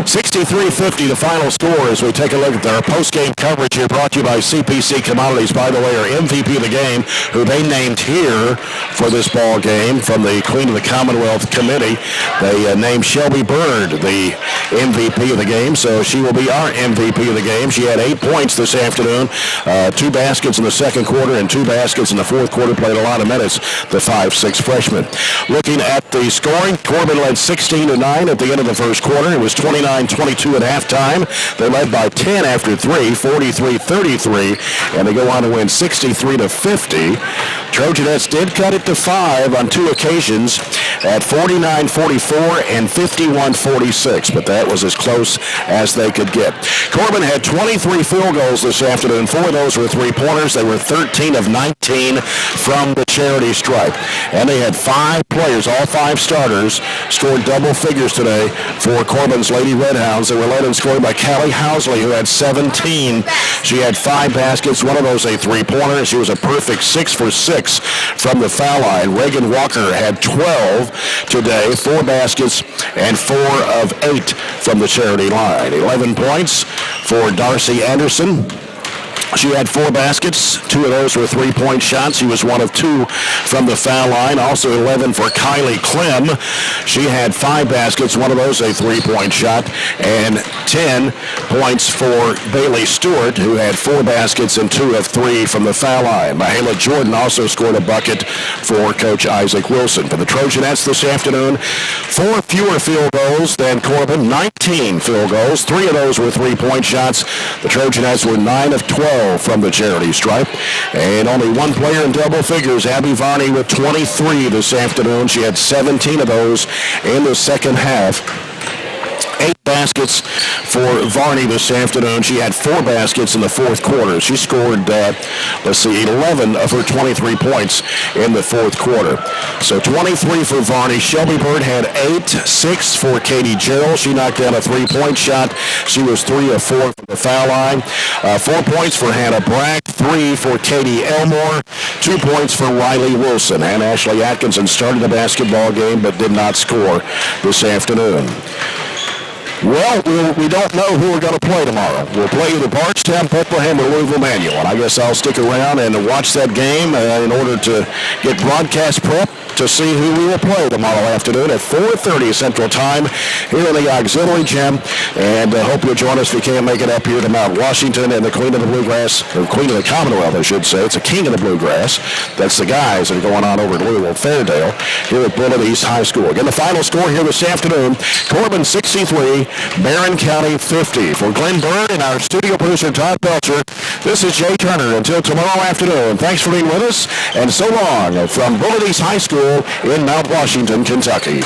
63-50, the final score as we take a look at our post-game coverage here, brought to you by CPC Commodities. By the way, our MVP of the game, who they named here for this ball game from the Queen of the Commonwealth Committee. They named Shelby Bird the MVP of the game, so she will be our MVP of the game. She had 8 points this afternoon, 2 baskets in the second quarter and 2 baskets in the fourth quarter, played a lot of minutes, the 5'6" freshman. Looking at the scoring, Corbin led 16-9 at the end of the first quarter. It was 29-22 at halftime. They led by 10 after 3, 43-33, and they go on to win 63-50. Trojanettes did cut it to 5 on 2 occasions at 49-44 and 51-46, but that was as close as they could get. Corbin had 23 field goals this afternoon. 4 of those were 3-pointers. They were 13 of 19 from the charity stripe. And they had 5 players, all 5 starters, scored double figures today for Corbin's Lady-Redhounds. They were led in scoring by Callie Housley, who had 17. She had 5 baskets, one of those a 3-pointer. She was a perfect 6 for 6 from the foul line. Reagan Walker had 12 today, 4 baskets and 4 of 8 from the charity line. 11 points for Darcy Anderson. She had 4 baskets. 2 of those were 3-point shots. She was 1 of 2 from the foul line. Also 11 for Kylie Clem. She had 5 baskets. 1 of those a 3-point shot. And 10 points for Bailey Stewart, who had 4 baskets and 2 of 3 from the foul line. Mahala Jordan also scored a bucket for Coach Isaac Wilson. For the Trojanettes this afternoon, 4 fewer field goals than Corbin. 19 field goals. 3 of those were 3-point shots. The Trojanettes were 9 of 12 from the charity stripe. And only 1 player in double figures, Abby Varney, with 23 this afternoon. She had 17 of those in the second half. 8 baskets for Varney this afternoon. She had 4 baskets in the fourth quarter. She scored, 11 of her 23 points in the fourth quarter. So 23 for Varney. Shelby Bird had 8, 6 for Katie Gerald. She knocked down a 3-point shot. She was 3 of 4 from the foul line. 4 points for Hannah Bragg, 3 for Katie Elmore, 2 points for Riley Wilson. And Ashley Atkinson started the basketball game but did not score this afternoon. Well, we don't know who we're going to play tomorrow. We'll play either Bardstown, Bethlehem, or Louisville Manual. And I guess I'll stick around and watch that game in order to get broadcast prep to see who we will play tomorrow afternoon at 4:30 Central Time here in the Auxiliary Gym. And hope you'll join us if you can't make it up here to Mount Washington and the Queen of the Bluegrass, or Queen of the Commonwealth, I should say. It's a King of the Bluegrass. That's the guys that are going on over at Louisville Fairdale here at Bullitt East High School. Again, the final score here this afternoon, Corbin 63, Barren County 50. For Glenn Bird and our studio producer Todd Belcher, this is Jay Turner. Until tomorrow afternoon, thanks for being with us, and so long from Bullitt East High School in Mount Washington, Kentucky.